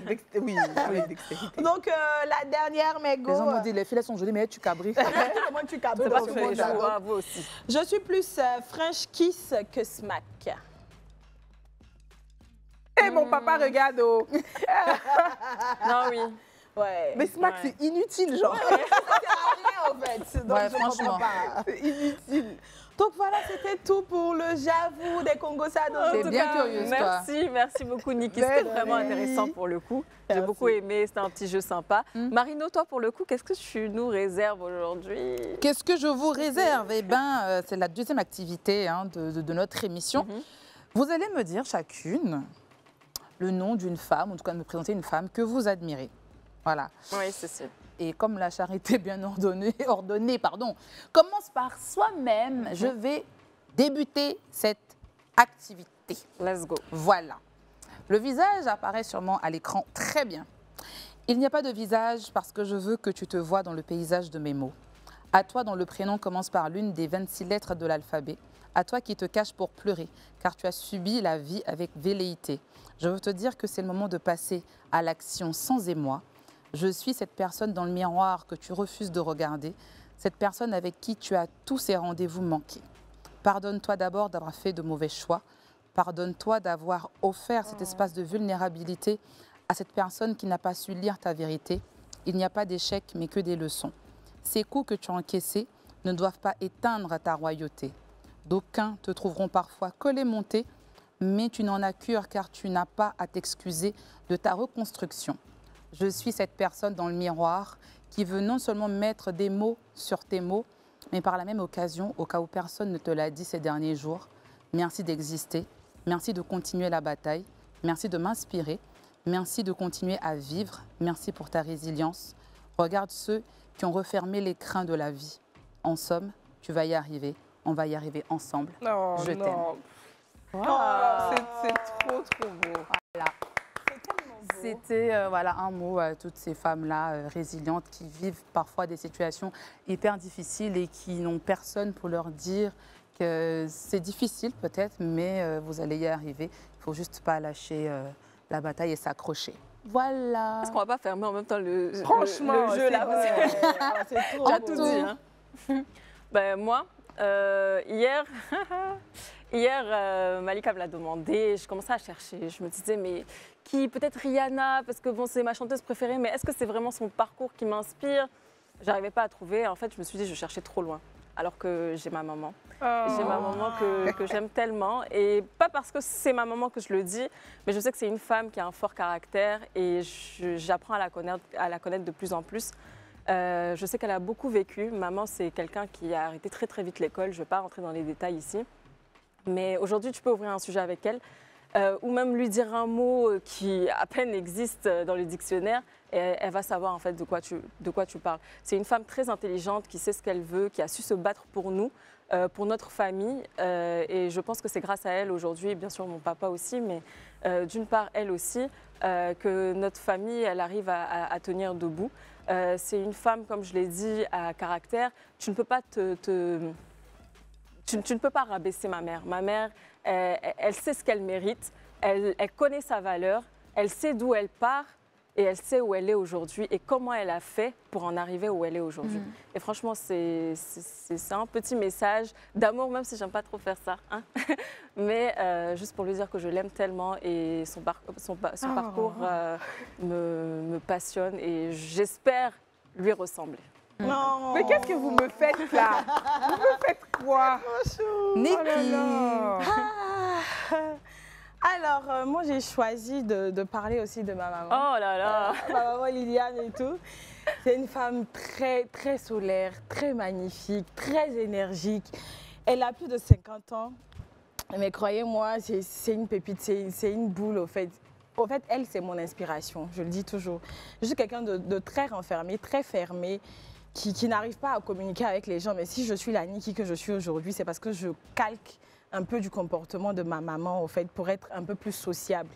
Speaker 3: avec dextérité.
Speaker 2: Donc, la dernière, mes
Speaker 9: Les
Speaker 2: go.
Speaker 9: gens m'ont dit, les filles, elles sont jolies, mais tu cabris.
Speaker 2: Comment tu cabres
Speaker 1: C'est pas
Speaker 2: dans
Speaker 1: que
Speaker 2: ce
Speaker 1: vous
Speaker 2: monde,
Speaker 1: les
Speaker 2: là?
Speaker 1: choix, vous aussi.
Speaker 2: Je suis plus French kiss que smack.
Speaker 3: Et mon papa regarde. Oh.
Speaker 1: Non, oui.
Speaker 2: Ouais.
Speaker 3: Mais Smack,
Speaker 1: Ouais.
Speaker 3: c'est inutile, genre.
Speaker 2: Ça sert à rien, en fait. Donc,
Speaker 9: Ouais,
Speaker 2: je comprends
Speaker 9: franchement.
Speaker 2: pas.
Speaker 3: C'est inutile.
Speaker 2: Donc, voilà, c'était tout pour le J'avoue des Congo Sado.
Speaker 9: T'es bien curieuse, toi.
Speaker 1: Merci beaucoup, Niki. C'était vraiment intéressant pour le coup. J'ai beaucoup aimé, c'était un petit jeu sympa. Marino, toi, pour le coup, qu'est-ce que tu nous réserves aujourd'hui?
Speaker 9: Qu'est-ce que je vous réserve? Eh bien, c'est la deuxième activité hein, de notre émission. Vous allez me dire chacune le nom d'une femme, en tout cas me présenter une femme que vous admirez. Voilà.
Speaker 1: Oui, c'est sûr.
Speaker 9: Et comme la charité bien ordonnée, commence par soi-même, je vais débuter cette activité.
Speaker 1: Let's go.
Speaker 9: Voilà. Le visage apparaît sûrement à l'écran très bien. Il n'y a pas de visage parce que je veux que tu te vois dans le paysage de mes mots. À toi dont le prénom commence par l'une des 26 lettres de l'alphabet. À toi qui te caches pour pleurer, car tu as subi la vie avec velléité. Je veux te dire que c'est le moment de passer à l'action sans émoi. Je suis cette personne dans le miroir que tu refuses de regarder, cette personne avec qui tu as tous ces rendez-vous manqués. Pardonne-toi d'abord d'avoir fait de mauvais choix. Pardonne-toi d'avoir offert cet espace de vulnérabilité à cette personne qui n'a pas su lire ta vérité. Il n'y a pas d'échec, mais que des leçons. Ces coups que tu as encaissés ne doivent pas éteindre ta royauté. D'aucuns te trouveront parfois collé-monté, mais tu n'en as cure car tu n'as pas à t'excuser de ta reconstruction. Je suis cette personne dans le miroir qui veut non seulement mettre des mots sur tes mots, mais par la même occasion, au cas où personne ne te l'a dit ces derniers jours, merci d'exister, merci de continuer la bataille, merci de m'inspirer, merci de continuer à vivre, merci pour ta résilience. Regarde ceux qui ont refermé les crins de la vie. En somme, tu vas y arriver, on va y arriver ensemble.
Speaker 3: Non,
Speaker 9: Je t'aime.
Speaker 3: non. C'est trop, trop beau.
Speaker 9: C'était voilà, un mot à toutes ces femmes-là résilientes qui vivent parfois des situations hyper difficiles et qui n'ont personne pour leur dire que c'est difficile peut-être, mais vous allez y arriver. Il ne faut juste pas lâcher la bataille et s'accrocher. Voilà.
Speaker 1: Est-ce qu'on va pas fermer en même temps le
Speaker 3: Franchement,
Speaker 1: jeu là?
Speaker 2: C'est trop
Speaker 1: Tu as
Speaker 2: beau.
Speaker 1: tout dit. Hein. Ben, moi, hier, Malika me l'a demandé. Je commençais à chercher. Je me disais, mais qui? Peut-être Rihanna, parce que bon, c'est ma chanteuse préférée, mais est-ce que c'est vraiment son parcours qui m'inspire? J'arrivais pas à trouver. En fait, je me suis dit, je cherchais trop loin. Alors que j'ai ma maman. J'ai ma maman que j'aime tellement. Et pas parce que c'est ma maman que je le dis, mais je sais que c'est une femme qui a un fort caractère et j'apprends à la connaître de plus en plus. Je sais qu'elle a beaucoup vécu. Maman, c'est quelqu'un qui a arrêté très très vite l'école. Je ne vais pas rentrer dans les détails ici. Mais aujourd'hui, tu peux ouvrir un sujet avec elle. ou même lui dire un mot qui à peine existe dans le dictionnaire, et elle va savoir en fait de quoi tu parles. C'est une femme très intelligente qui sait ce qu'elle veut, qui a su se battre pour nous, pour notre famille. Et je pense que c'est grâce à elle aujourd'hui, bien sûr mon papa aussi, mais d'une part elle aussi, que notre famille elle arrive à tenir debout. C'est une femme, comme je l'ai dit, à caractère. Tu ne peux pas tu ne peux pas rabaisser ma mère. Ma mère, elle sait ce qu'elle mérite, elle connaît sa valeur, elle sait d'où elle part et elle sait où elle est aujourd'hui et comment elle a fait pour en arriver où elle est aujourd'hui. Et franchement, c'est un petit message d'amour, même si j'aime pas trop faire ça. Hein. Mais juste pour lui dire que je l'aime tellement et son parcours me passionne et j'espère lui ressembler.
Speaker 2: Non.
Speaker 3: Mais qu'est-ce que vous me faites là? Vous me faites quoi?
Speaker 9: Niki.
Speaker 3: Oh là là.
Speaker 2: Alors, moi, j'ai choisi de parler aussi de ma maman.
Speaker 1: Oh là là.
Speaker 2: Ma maman Liliane et tout. C'est une femme très, très solaire, très magnifique, très énergique. Elle a plus de 50 ans. Mais croyez-moi, c'est une pépite, c'est une boule au fait. En fait, elle, c'est mon inspiration, je le dis toujours. Je suis quelqu'un de très renfermé, très fermé, qui n'arrive pas à communiquer avec les gens. Mais si je suis la Niki que je suis aujourd'hui, c'est parce que je calque un peu du comportement de ma maman, au fait, pour être un peu plus sociable.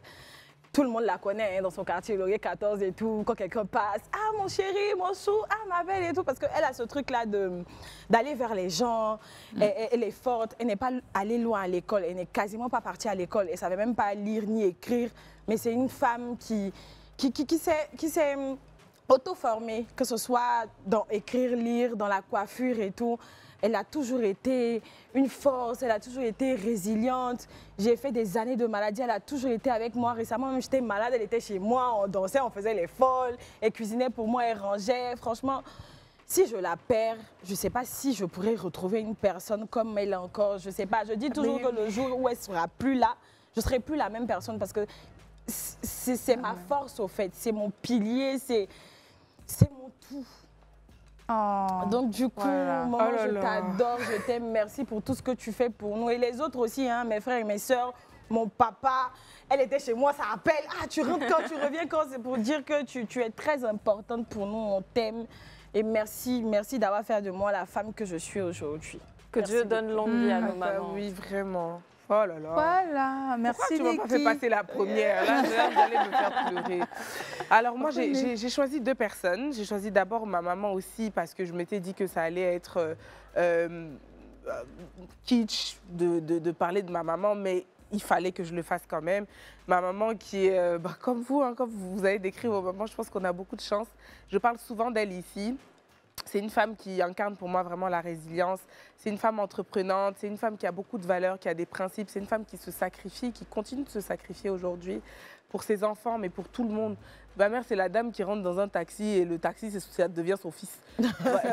Speaker 2: Tout le monde la connaît hein, dans son quartier, Laurier 14 et tout. Quand quelqu'un passe, « Ah, mon chéri, mon chou, ah, ma belle » et tout. Parce qu'elle a ce truc-là d'aller vers les gens. Elle est forte. Elle n'est pas allée loin à l'école. Elle n'est quasiment pas partie à l'école. Elle ne savait même pas lire ni écrire. Mais c'est une femme qui s'est auto-formée, que ce soit dans écrire, lire, dans la coiffure et tout. Elle a toujours été une force, elle a toujours été résiliente. J'ai fait des années de maladie, elle a toujours été avec moi. Récemment, même j'étais malade, elle était chez moi, on dansait, on faisait les folles. Elle cuisinait pour moi, elle rangeait. Franchement, si je la perds, je ne sais pas si je pourrais retrouver une personne comme elle encore. Je ne sais pas. Je dis toujours que le jour où elle ne sera plus là, je ne serai plus la même personne parce que c'est ma force au fait. C'est mon pilier, c'est mon tout.
Speaker 9: Oh.
Speaker 2: Donc du coup, maman, je t'adore, je t'aime, merci pour tout ce que tu fais pour nous. Et les autres aussi, hein, mes frères et mes sœurs, mon papa, elle était chez moi, ça appelle, ah tu rentres quand, tu reviens quand, c'est pour dire que tu es très importante pour nous, on t'aime. Et merci d'avoir fait de moi la femme que je suis aujourd'hui.
Speaker 1: Que Dieu donne longue vie à nos mamans.
Speaker 3: Oui, vraiment. Oh là là.
Speaker 9: Voilà, merci.
Speaker 3: Pourquoi tu m'as pas fait passer la première? Là, vous allez me faire pleurer. Alors moi, j'ai choisi deux personnes. J'ai choisi d'abord ma maman aussi parce que je m'étais dit que ça allait être kitsch de parler de ma maman, mais il fallait que je le fasse quand même. Ma maman qui est, comme vous, hein, comme vous avez décrit vos mamans, je pense qu'on a beaucoup de chance. Je parle souvent d'elle ici. C'est une femme qui incarne pour moi vraiment la résilience. C'est une femme entreprenante, c'est une femme qui a beaucoup de valeurs, qui a des principes. C'est une femme qui se sacrifie, qui continue de se sacrifier aujourd'hui pour ses enfants, mais pour tout le monde. Ma mère, c'est la dame qui rentre dans un taxi et le taxi, ça devient son fils.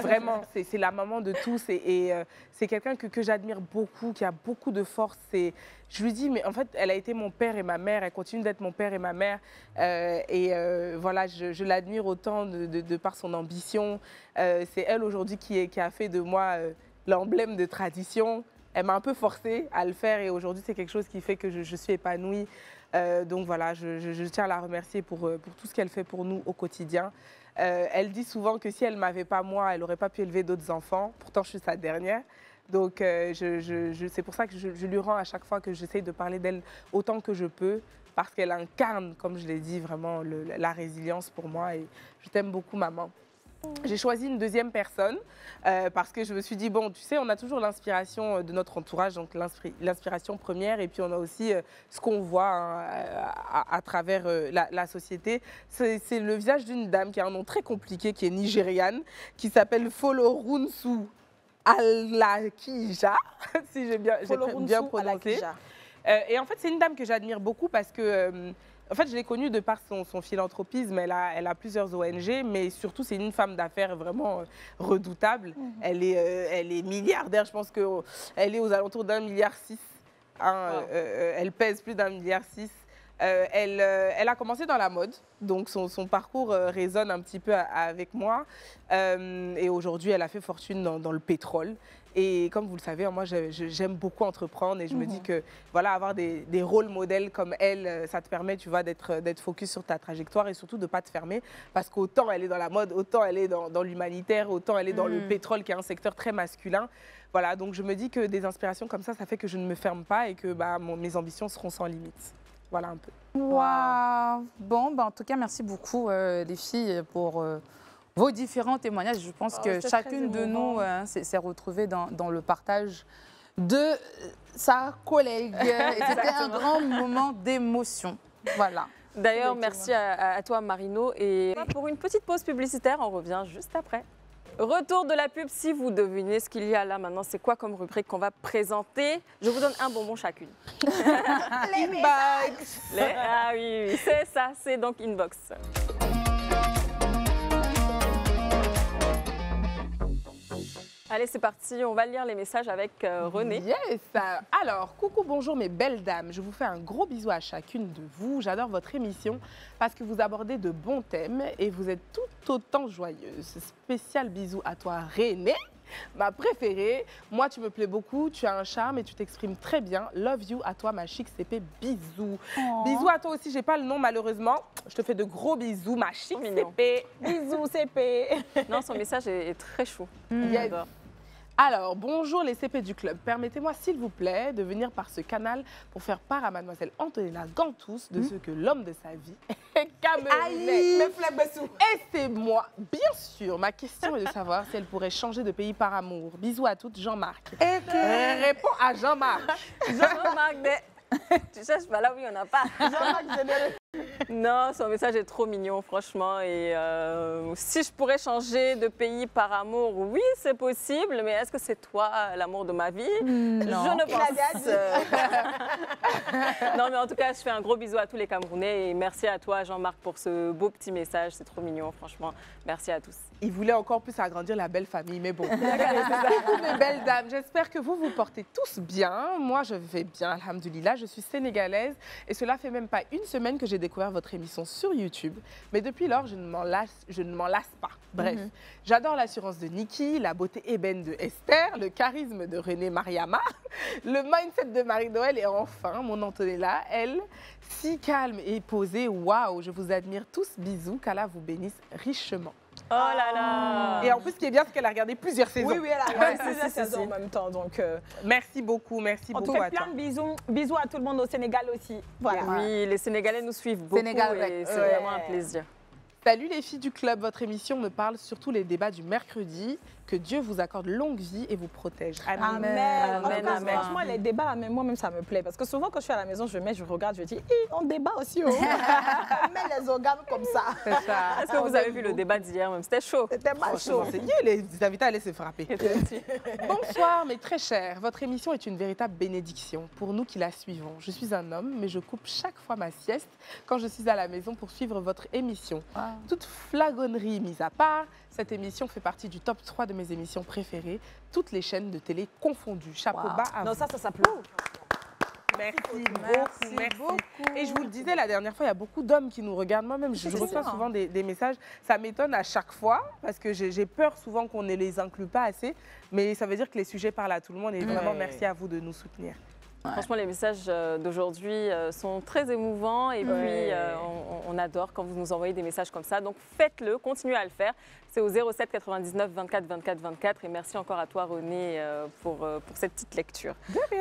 Speaker 3: Vraiment, c'est la maman de tous. Et c'est quelqu'un que j'admire beaucoup, qui a beaucoup de force. Je lui dis, mais en fait, elle a été mon père et ma mère. Elle continue d'être mon père et ma mère. Voilà, je l'admire autant de par son ambition. C'est elle aujourd'hui qui a fait de moi l'emblème de tradition. Elle m'a un peu forcée à le faire et aujourd'hui, c'est quelque chose qui fait que je suis épanouie. Donc voilà, je tiens à la remercier pour tout ce qu'elle fait pour nous au quotidien. Elle dit souvent que si elle ne m'avait pas moi, elle n'aurait pas pu élever d'autres enfants. Pourtant, je suis sa dernière. Donc c'est pour ça que je lui rends à chaque fois que j'essaye de parler d'elle autant que je peux, parce qu'elle incarne, comme je l'ai dit, vraiment la résilience pour moi. Et je t'aime beaucoup, maman. J'ai choisi une deuxième personne parce que je me suis dit, bon, tu sais, on a toujours l'inspiration de notre entourage, donc l'inspiration première, et puis on a aussi ce qu'on voit hein, à travers la société. C'est le visage d'une dame qui a un nom très compliqué, qui est nigériane, qui s'appelle Folorunsu Alakija, si j'ai bien prononcé. Et en fait, c'est une dame que j'admire beaucoup parce que... En fait, je l'ai connue de par son philanthropisme. Elle a plusieurs ONG, mais surtout, c'est une femme d'affaires vraiment redoutable. Elle est milliardaire. Je pense qu'elle est aux alentours d'1,6 milliard. Hein, wow. Elle pèse plus d'1,6 milliard. Elle a commencé dans la mode, donc son parcours résonne un petit peu avec moi. Et aujourd'hui, elle a fait fortune dans le pétrole. Et comme vous le savez, moi, j'aime beaucoup entreprendre et je me dis que voilà, avoir des rôles modèles comme elle, ça te permet, tu vois, d'être focus sur ta trajectoire et surtout de ne pas te fermer. Parce qu'autant elle est dans la mode, autant elle est dans l'humanitaire, autant elle est dans le pétrole, qui est un secteur très masculin. Voilà, donc je me dis que des inspirations comme ça fait que je ne me ferme pas et que mes ambitions seront sans limite. Voilà un peu.
Speaker 9: Waouh. Bon, en tout cas, merci beaucoup, les filles, pour vos différents témoignages. Je pense que chacune de nous s'est retrouvée dans le partage de sa collègue. Et c'était un grand moment d'émotion. Voilà.
Speaker 1: D'ailleurs, merci à toi, Marino. Et pour une petite pause publicitaire, on revient juste après. Retour de la pub, si vous devinez ce qu'il y a là maintenant, c'est quoi comme rubrique qu'on va présenter? Je vous donne un bonbon chacune.
Speaker 2: Les inbox.
Speaker 1: Ah oui, c'est ça, c'est donc inbox. Allez, c'est parti, on va lire les messages avec René.
Speaker 3: Yes. Alors, coucou, bonjour mes belles dames. Je vous fais un gros bisou à chacune de vous. J'adore votre émission parce que vous abordez de bons thèmes et vous êtes tout autant joyeuses. Spécial bisou à toi, René, ma préférée. Moi, tu me plais beaucoup, tu as un charme et tu t'exprimes très bien. Love you à toi, ma chic CP. Bisous. Oh. Bisous à toi aussi, j'ai pas le nom malheureusement. Je te fais de gros bisous, ma chic CP.
Speaker 2: Bisous, CP.
Speaker 1: Non, son message est très chaud.
Speaker 3: Yes. Alors, bonjour les CP du club. Permettez-moi, s'il vous plaît, de venir par ce canal pour faire part à mademoiselle Antonella Gantous de ce que l'homme de sa vie est camerounais. Et c'est moi. Bien sûr, ma question est de savoir si elle pourrait changer de pays par amour. Bisous à toutes, Jean-Marc. Réponds à Jean-Marc.
Speaker 1: Jean-Marc, tu cherches pas là où il n'y en a pas. Non, son message est trop mignon, franchement. Et si je pourrais changer de pays par amour, oui, c'est possible. Mais est-ce que c'est toi l'amour de ma vie?
Speaker 9: Non.
Speaker 1: Je ne pense pas. Non, mais en tout cas, je fais un gros bisou à tous les Camerounais. Et merci à toi, Jean-Marc, pour ce beau petit message. C'est trop mignon, franchement. Merci à tous.
Speaker 3: Il voulait encore plus agrandir la belle famille, mais bon. Coucou mes belles dames, j'espère que vous vous portez tous bien. Moi, je vais bien, alhamdoulilah. Je suis sénégalaise et cela fait même pas une semaine que j'ai découvert votre émission sur YouTube. Mais depuis lors, je ne m'en lasse pas. Bref, j'adore l'assurance de Niki, la beauté ébène de Esther, le charisme de René Mariama, le mindset de Marie-Noël et enfin, mon Antonella, elle, si calme et posée. Waouh, je vous admire tous. Bisous, qu'Allah vous bénisse richement.
Speaker 1: Oh là là!
Speaker 3: Et en plus, ce qui est bien, c'est qu'elle a regardé plusieurs saisons.
Speaker 2: Oui, elle a regardé plusieurs saisons en même temps. Donc,
Speaker 3: merci beaucoup à toi.
Speaker 2: On te fait plein de bisous. Bisous à tout le monde au Sénégal aussi. Voilà.
Speaker 1: Oui, les Sénégalais nous suivent beaucoup et c'est vraiment un plaisir.
Speaker 3: Salut les filles du club, votre émission me parle surtout les débats du mercredi. Que Dieu vous accorde longue vie et vous protège. Amen.
Speaker 2: Amen. Franchement, les débats, moi-même, ça me plaît. Parce que souvent, quand je suis à la maison, je regarde, je dis, on débat aussi. On met les organes comme ça.
Speaker 3: C'est ça.
Speaker 1: Est-ce que vous avez vu le débat d'hier même? C'était chaud.
Speaker 2: C'était pas chaud.
Speaker 3: Les invités allaient se frapper. Bonsoir, mes très chers. Votre émission est une véritable bénédiction pour nous qui la suivons. Je suis un homme, mais je coupe chaque fois ma sieste quand je suis à la maison pour suivre votre émission. Wow. Toute flagonnerie mise à part, cette émission fait partie du top 3 de mes émissions préférées, toutes les chaînes de télé confondues. Chapeau bas à vous.
Speaker 2: Non, ça s'applaudit.
Speaker 3: Merci beaucoup. Et je vous le disais la dernière fois, il y a beaucoup d'hommes qui nous regardent. Moi-même, je reçois souvent des messages. Ça m'étonne à chaque fois parce que j'ai peur souvent qu'on ne les inclue pas assez. Mais ça veut dire que les sujets parlent à tout le monde. Et vraiment, merci à vous de nous soutenir.
Speaker 1: Ouais. Franchement, les messages d'aujourd'hui sont très émouvants et puis on adore quand vous nous envoyez des messages comme ça. Donc faites-le, continuez à le faire. C'est au 07 99 24 24 24 et merci encore à toi René pour cette petite lecture.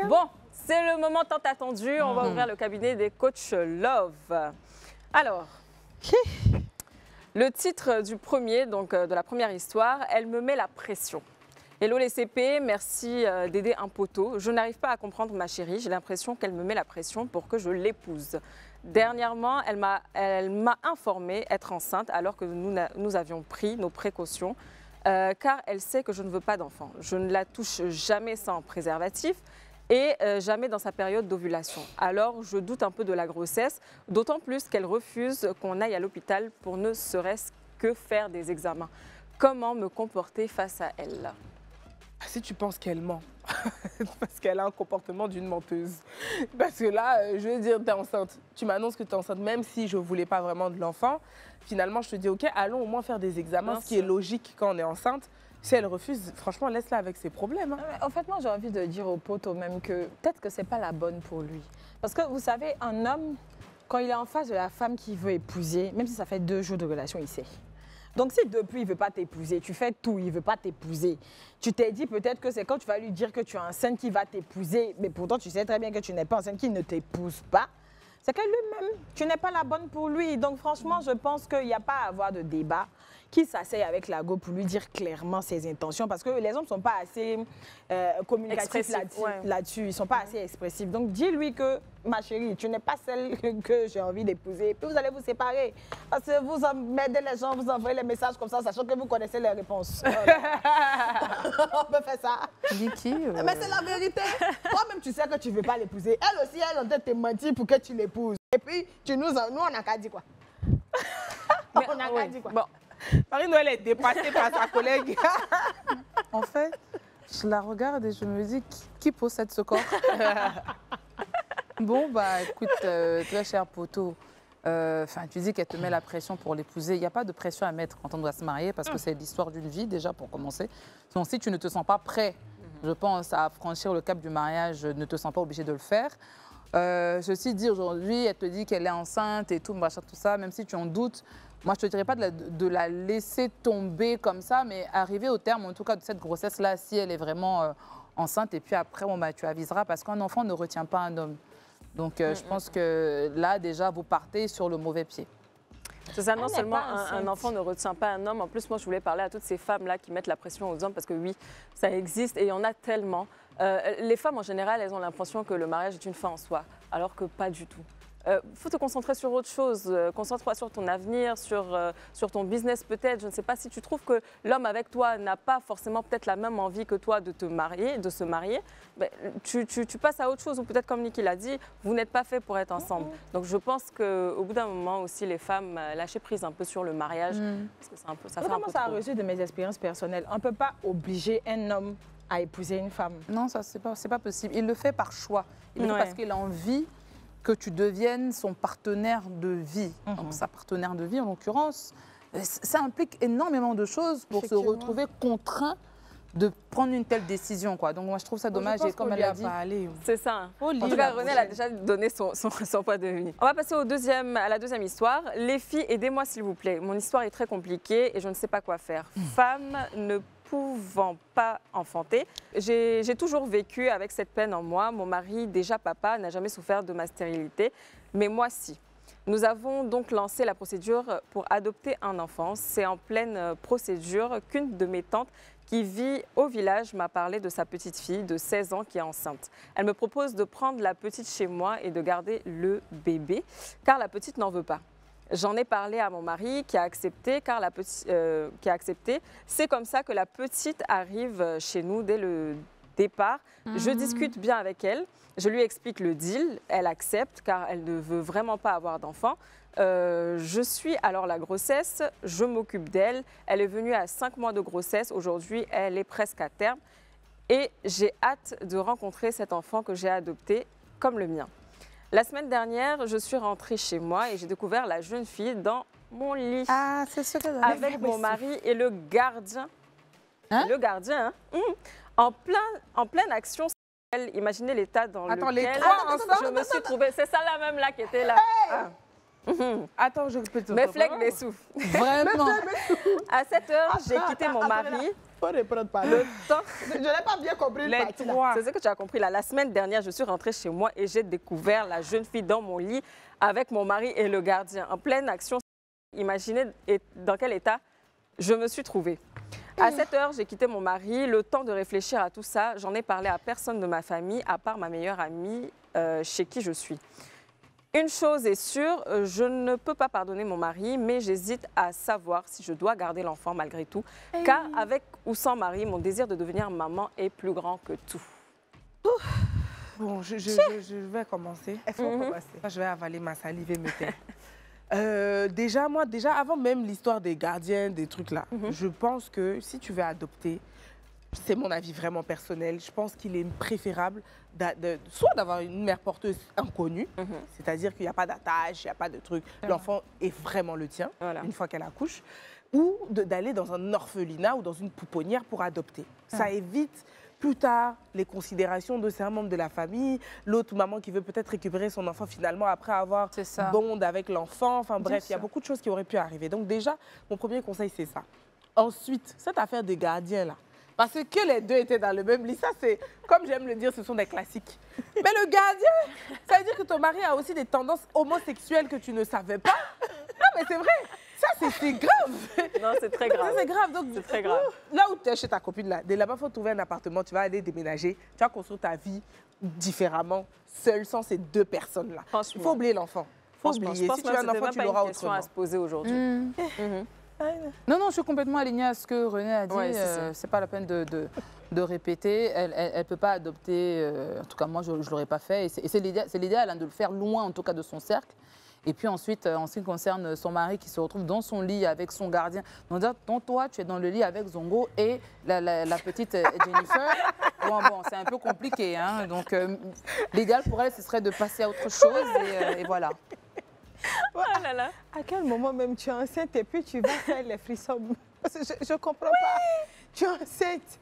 Speaker 1: Bon, c'est le moment tant attendu. On va ouvrir le cabinet des coachs Love. Alors, le titre du premier, donc de la première histoire, elle me met la pression. Hello les CP, merci d'aider un poteau. Je n'arrive pas à comprendre ma chérie. J'ai l'impression qu'elle me met la pression pour que je l'épouse. Dernièrement, elle m'a informée être enceinte alors que nous avions pris nos précautions car elle sait que je ne veux pas d'enfant. Je ne la touche jamais sans préservatif et jamais dans sa période d'ovulation. Alors, je doute un peu de la grossesse, d'autant plus qu'elle refuse qu'on aille à l'hôpital pour ne serait-ce que faire des examens. Comment me comporter face à elle ?
Speaker 3: Si tu penses qu'elle ment, parce qu'elle a un comportement d'une menteuse. Parce que là, je veux dire, t'es enceinte. Tu m'annonces que t'es enceinte, même si je voulais pas vraiment de l'enfant. Finalement, je te dis, OK, allons au moins faire des examens, ce qui est logique quand on est enceinte. Si elle refuse, franchement, laisse-la avec ses problèmes. Hein.
Speaker 2: En fait, moi, j'ai envie de dire au poteau même que peut-être que c'est pas la bonne pour lui. Parce que vous savez, un homme, quand il est en face de la femme qu'il veut épouser, même si ça fait 2 jours de relation, il sait. Donc, si depuis, il ne veut pas t'épouser, tu fais tout, il ne veut pas t'épouser. Tu t'es dit peut-être que c'est quand tu vas lui dire que tu es enceinte qu'il va t'épouser, mais pourtant, tu sais très bien que tu n'es pas enceinte, qu'il ne t'épouse pas. C'est que lui-même, tu n'es pas la bonne pour lui. Donc, franchement, je pense qu'il n'y a pas à avoir de débat. Qui s'asseye avec Lago pour lui dire clairement ses intentions, parce que les hommes ne sont pas assez communicatifs là-dessus, ils ne sont pas assez expressifs. Donc, dis-lui que, ma chérie, tu n'es pas celle que j'ai envie d'épouser, puis vous allez vous séparer. Parce que vous emmerdez les gens, vous envoyez les messages comme ça, sachant que vous connaissez les réponses. On peut faire ça.
Speaker 9: Dis qui
Speaker 2: Mais c'est la vérité. Toi-même, tu sais que tu ne veux pas l'épouser. Elle aussi, elle, on doit te mentir pour que tu l'épouses. Et puis, nous, on n'a qu'à dire quoi?
Speaker 1: Mais,
Speaker 2: on n'a qu'à dire quoi?
Speaker 1: Bon.
Speaker 3: Marie-Noël est dépassée par sa collègue.
Speaker 9: En fait, je la regarde et je me dis, qui possède ce corps? Bon, bah écoute, très cher poteau, tu dis qu'elle te met la pression pour l'épouser. Il n'y a pas de pression à mettre quand on doit se marier parce que c'est l'histoire d'une vie déjà pour commencer. Donc si tu ne te sens pas prêt, je pense, à franchir le cap du mariage, ne te sens pas obligé de le faire. Ceci dit, aujourd'hui, elle te dit qu'elle est enceinte et tout, machin, tout ça, même si tu en doutes. Moi, je ne te dirais pas de la laisser tomber comme ça, mais arriver au terme, en tout cas, de cette grossesse-là, si elle est vraiment enceinte. Et puis après, bon, bah, tu aviseras parce qu'un enfant ne retient pas un homme. Donc, je pense que là, déjà, vous partez sur le mauvais pied.
Speaker 1: C'est ça, non seulement un enfant ne retient pas un homme. En plus, moi, je voulais parler à toutes ces femmes-là qui mettent la pression aux hommes parce que oui, ça existe et il y en a tellement. Les femmes, en général, elles ont l'impression que le mariage est une fin en soi, alors que pas du tout. Faut te concentrer sur autre chose. Concentre-toi sur ton avenir, sur ton business peut-être. Je ne sais pas si tu trouves que l'homme avec toi n'a pas forcément peut-être la même envie que toi de se marier. Ben, tu passes à autre chose ou peut-être comme Niki l'a dit, vous n'êtes pas fait pour être ensemble. Donc je pense qu'au bout d'un moment aussi, les femmes lâcher prise un peu sur le mariage. Parce que c'est un peu, ça fait un peu
Speaker 2: ça a
Speaker 1: trop.
Speaker 2: reçu de mes expériences personnelles. On ne peut pas obliger un homme à épouser une femme.
Speaker 9: Non, ça, c'est pas possible. Il le fait par choix. Il le fait parce qu'il a envie que tu deviennes son partenaire de vie. Donc, sa partenaire de vie, en l'occurrence, ça implique énormément de choses pour se retrouver contraint de prendre une telle décision, quoi. Donc, moi, je trouve ça dommage. Et comme elle a dit...
Speaker 1: C'est ça. En tout cas, René, elle a déjà donné son point de vue. On va passer à la deuxième histoire. Les filles, aidez-moi, s'il vous plaît. Mon histoire est très compliquée et je ne sais pas quoi faire. Femme ne pouvant pas enfanter. J'ai toujours vécu avec cette peine en moi. Mon mari, déjà papa, n'a jamais souffert de ma stérilité, mais moi, si. Nous avons donc lancé la procédure pour adopter un enfant. C'est en pleine procédure qu'une de mes tantes qui vit au village m'a parlé de sa petite fille de 16 ans qui est enceinte. Elle me propose de prendre la petite chez moi et de garder le bébé, car la petite n'en veut pas. J'en ai parlé à mon mari qui a accepté, C'est comme ça que la petite arrive chez nous dès le départ. Je discute bien avec elle. Je lui explique le deal. Elle accepte car elle ne veut vraiment pas avoir d'enfant. Je suis alors la grossesse. Je m'occupe d'elle. Elle est venue à 5 mois de grossesse. Aujourd'hui, elle est presque à terme. Et j'ai hâte de rencontrer cet enfant que j'ai adopté comme le mien. La semaine dernière, je suis rentrée chez moi et j'ai découvert la jeune fille dans mon lit.
Speaker 9: Ah, c'est ce que
Speaker 1: avec mon mari et le gardien. Hein? Le gardien, en pleine action sexuelle. Imaginez l'état dans lequel
Speaker 3: les trois ensemble,
Speaker 1: je me suis trouvée. C'est ça la même là qui était là.
Speaker 3: Attends, je peux te
Speaker 1: mes flecs, mes souffles.
Speaker 9: Vraiment.
Speaker 1: À 7 heures, j'ai quitté mon mari.
Speaker 2: Le temps. Je n'ai pas bien compris le parti, là.
Speaker 1: C'est ce que tu as compris là. La semaine dernière, je suis rentrée chez moi et j'ai découvert la jeune fille dans mon lit avec mon mari et le gardien en pleine action. Imaginez dans quel état je me suis trouvée. À 7 heures, j'ai quitté mon mari. Le temps de réfléchir à tout ça, j'en ai parlé à personne de ma famille, à part ma meilleure amie chez qui je suis. Une chose est sûre, je ne peux pas pardonner mon mari, mais j'hésite à savoir si je dois garder l'enfant malgré tout. Car avec ou sans mari, mon désir de devenir maman est plus grand que tout.
Speaker 3: Bon, je vais commencer.
Speaker 2: Il faut commencer.
Speaker 3: Je vais avaler ma salive et me taire. Déjà, avant même l'histoire des gardiens, des trucs là, je pense que si tu veux adopter, c'est mon avis vraiment personnel, je pense qu'il est préférable soit d'avoir une mère porteuse inconnue, c'est-à-dire qu'il n'y a pas d'attache, il n'y a pas de truc, l'enfant est vraiment le tien, une fois qu'elle accouche, ou d'aller dans un orphelinat ou dans une pouponnière pour adopter. Ça évite plus tard les considérations de c'est un membre de la famille, l'autre maman qui veut peut-être récupérer son enfant finalement après avoir bondé avec l'enfant. Enfin bref, il y a beaucoup de choses qui auraient pu arriver. Donc déjà, mon premier conseil, c'est ça. Ensuite, cette affaire de gardien là, parce que les deux étaient dans le même lit, ça c'est, comme j'aime le dire, ce sont des classiques. Mais le gardien, ça veut dire que ton mari a aussi des tendances homosexuelles que tu ne savais pas. Non mais c'est vrai. Ça, c'est grave.
Speaker 1: Non, c'est très grave.
Speaker 3: C'est grave. Donc,
Speaker 1: c'est très grave.
Speaker 3: Là où tu es chez ta copine, là, dès là-bas, il faut trouver un appartement, tu vas aller déménager, tu vas construire ta vie différemment, seule, sans ces deux personnes-là. Il faut oublier l'enfant. Il faut oublier. Si tu as un enfant, tu l'auras autrement. C'est une question
Speaker 1: à se poser aujourd'hui.
Speaker 9: Non, je suis complètement alignée à ce que René a dit. Ouais, c'est pas la peine de répéter. Elle ne peut pas adopter. En tout cas, moi, je ne l'aurais pas fait. Et c'est l'idéal hein, de le faire loin, en tout cas, de son cercle. Et puis ensuite, en ce qui concerne son mari qui se retrouve dans son lit avec son gardien, donc toi, tu es dans le lit avec Zongo et la petite Jennifer. Bon, c'est un peu compliqué. Hein, donc, l'idéal pour elle, ce serait de passer à autre chose et voilà.
Speaker 2: Ah là là. À quel moment même tu es enceinte et puis tu vas faire les frissons? Je ne comprends pas. Tu es enceinte.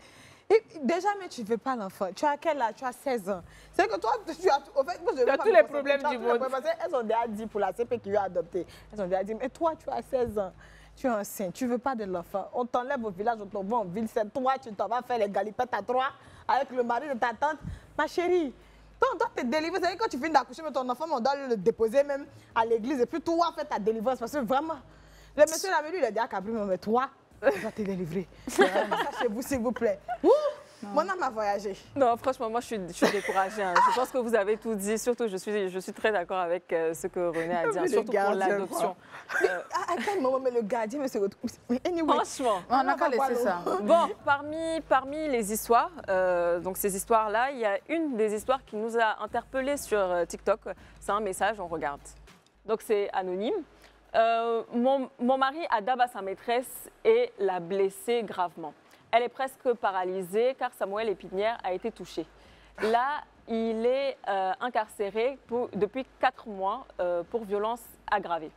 Speaker 2: Et déjà, mais tu ne veux pas l'enfant. Tu as quel âge? Tu as 16 ans. C'est que toi, tu as, au fait, moi, je
Speaker 3: tu as tous les problèmes du monde.
Speaker 2: Elles ont déjà dit pour la CP qui lui a adopté. Elles ont déjà dit, mais toi, tu as 16 ans. Tu es enceinte. Tu ne veux pas de l'enfant. On t'enlève au village, on t'envoie en ville. C'est toi, tu t'en vas faire les galipettes à 3 avec le mari de ta tante. Ma chérie, toi, tu es délivrée. C'est-à-dire quand tu finis d'accoucher, mais ton enfant, on doit le déposer même à l'église. Et puis toi, fais ta délivrance. Parce que vraiment, le monsieur l'avait lui, il a dit à Cabri, mais toi, tu vas te délivrer. Ça chez vous, s'il vous plaît. Mon âme a voyagé.
Speaker 1: Non, franchement, moi, je suis découragée. Hein. Je pense que vous avez tout dit. Surtout, je suis très d'accord avec ce que René a dit, hein, surtout pour l'adoption.
Speaker 2: À quel moment, mais le gardien, mais c'est votre... Anyway,
Speaker 1: franchement,
Speaker 9: on n'a qu'à laisser ça.
Speaker 1: Bon, parmi les histoires, donc ces histoires-là, il y a une des histoires qui nous a interpellés sur TikTok. C'est un message, on regarde. Donc, c'est anonyme. Mon mari a d'abat sa maîtresse et l'a blessée gravement. Elle est presque paralysée car Samuel Épinière a été touché. Là, il est incarcéré depuis 4 mois pour violence aggravée.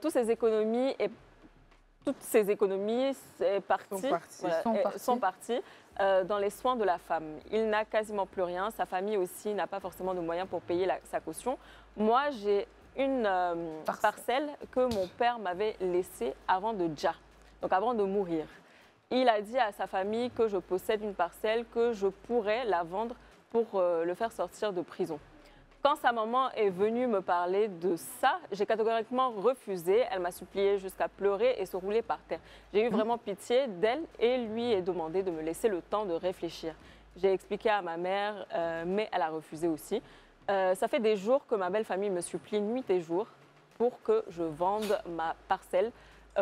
Speaker 1: Toutes ces économies sont parties dans les soins de la femme. Il n'a quasiment plus rien. Sa famille aussi n'a pas forcément de moyens pour payer sa caution. Moi, j'ai une parcelle que mon père m'avait laissée avant de mourir. Il a dit à sa famille que je possède une parcelle, que je pourrais la vendre pour le faire sortir de prison. Quand sa maman est venue me parler de ça, j'ai catégoriquement refusé. Elle m'a supplié jusqu'à pleurer et se rouler par terre. J'ai eu vraiment pitié d'elle et lui ai demandé de me laisser le temps de réfléchir. J'ai expliqué à ma mère, mais elle a refusé aussi. Ça fait des jours que ma belle famille me supplie nuit et jour pour que je vende ma parcelle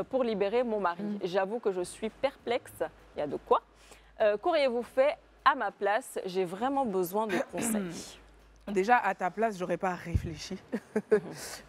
Speaker 1: pour libérer mon mari. J'avoue que je suis perplexe. Il y a de quoi. Qu'auriez-vous fait à ma place? J'ai vraiment besoin de conseils.
Speaker 3: Déjà, à ta place, j'aurais pas réfléchi.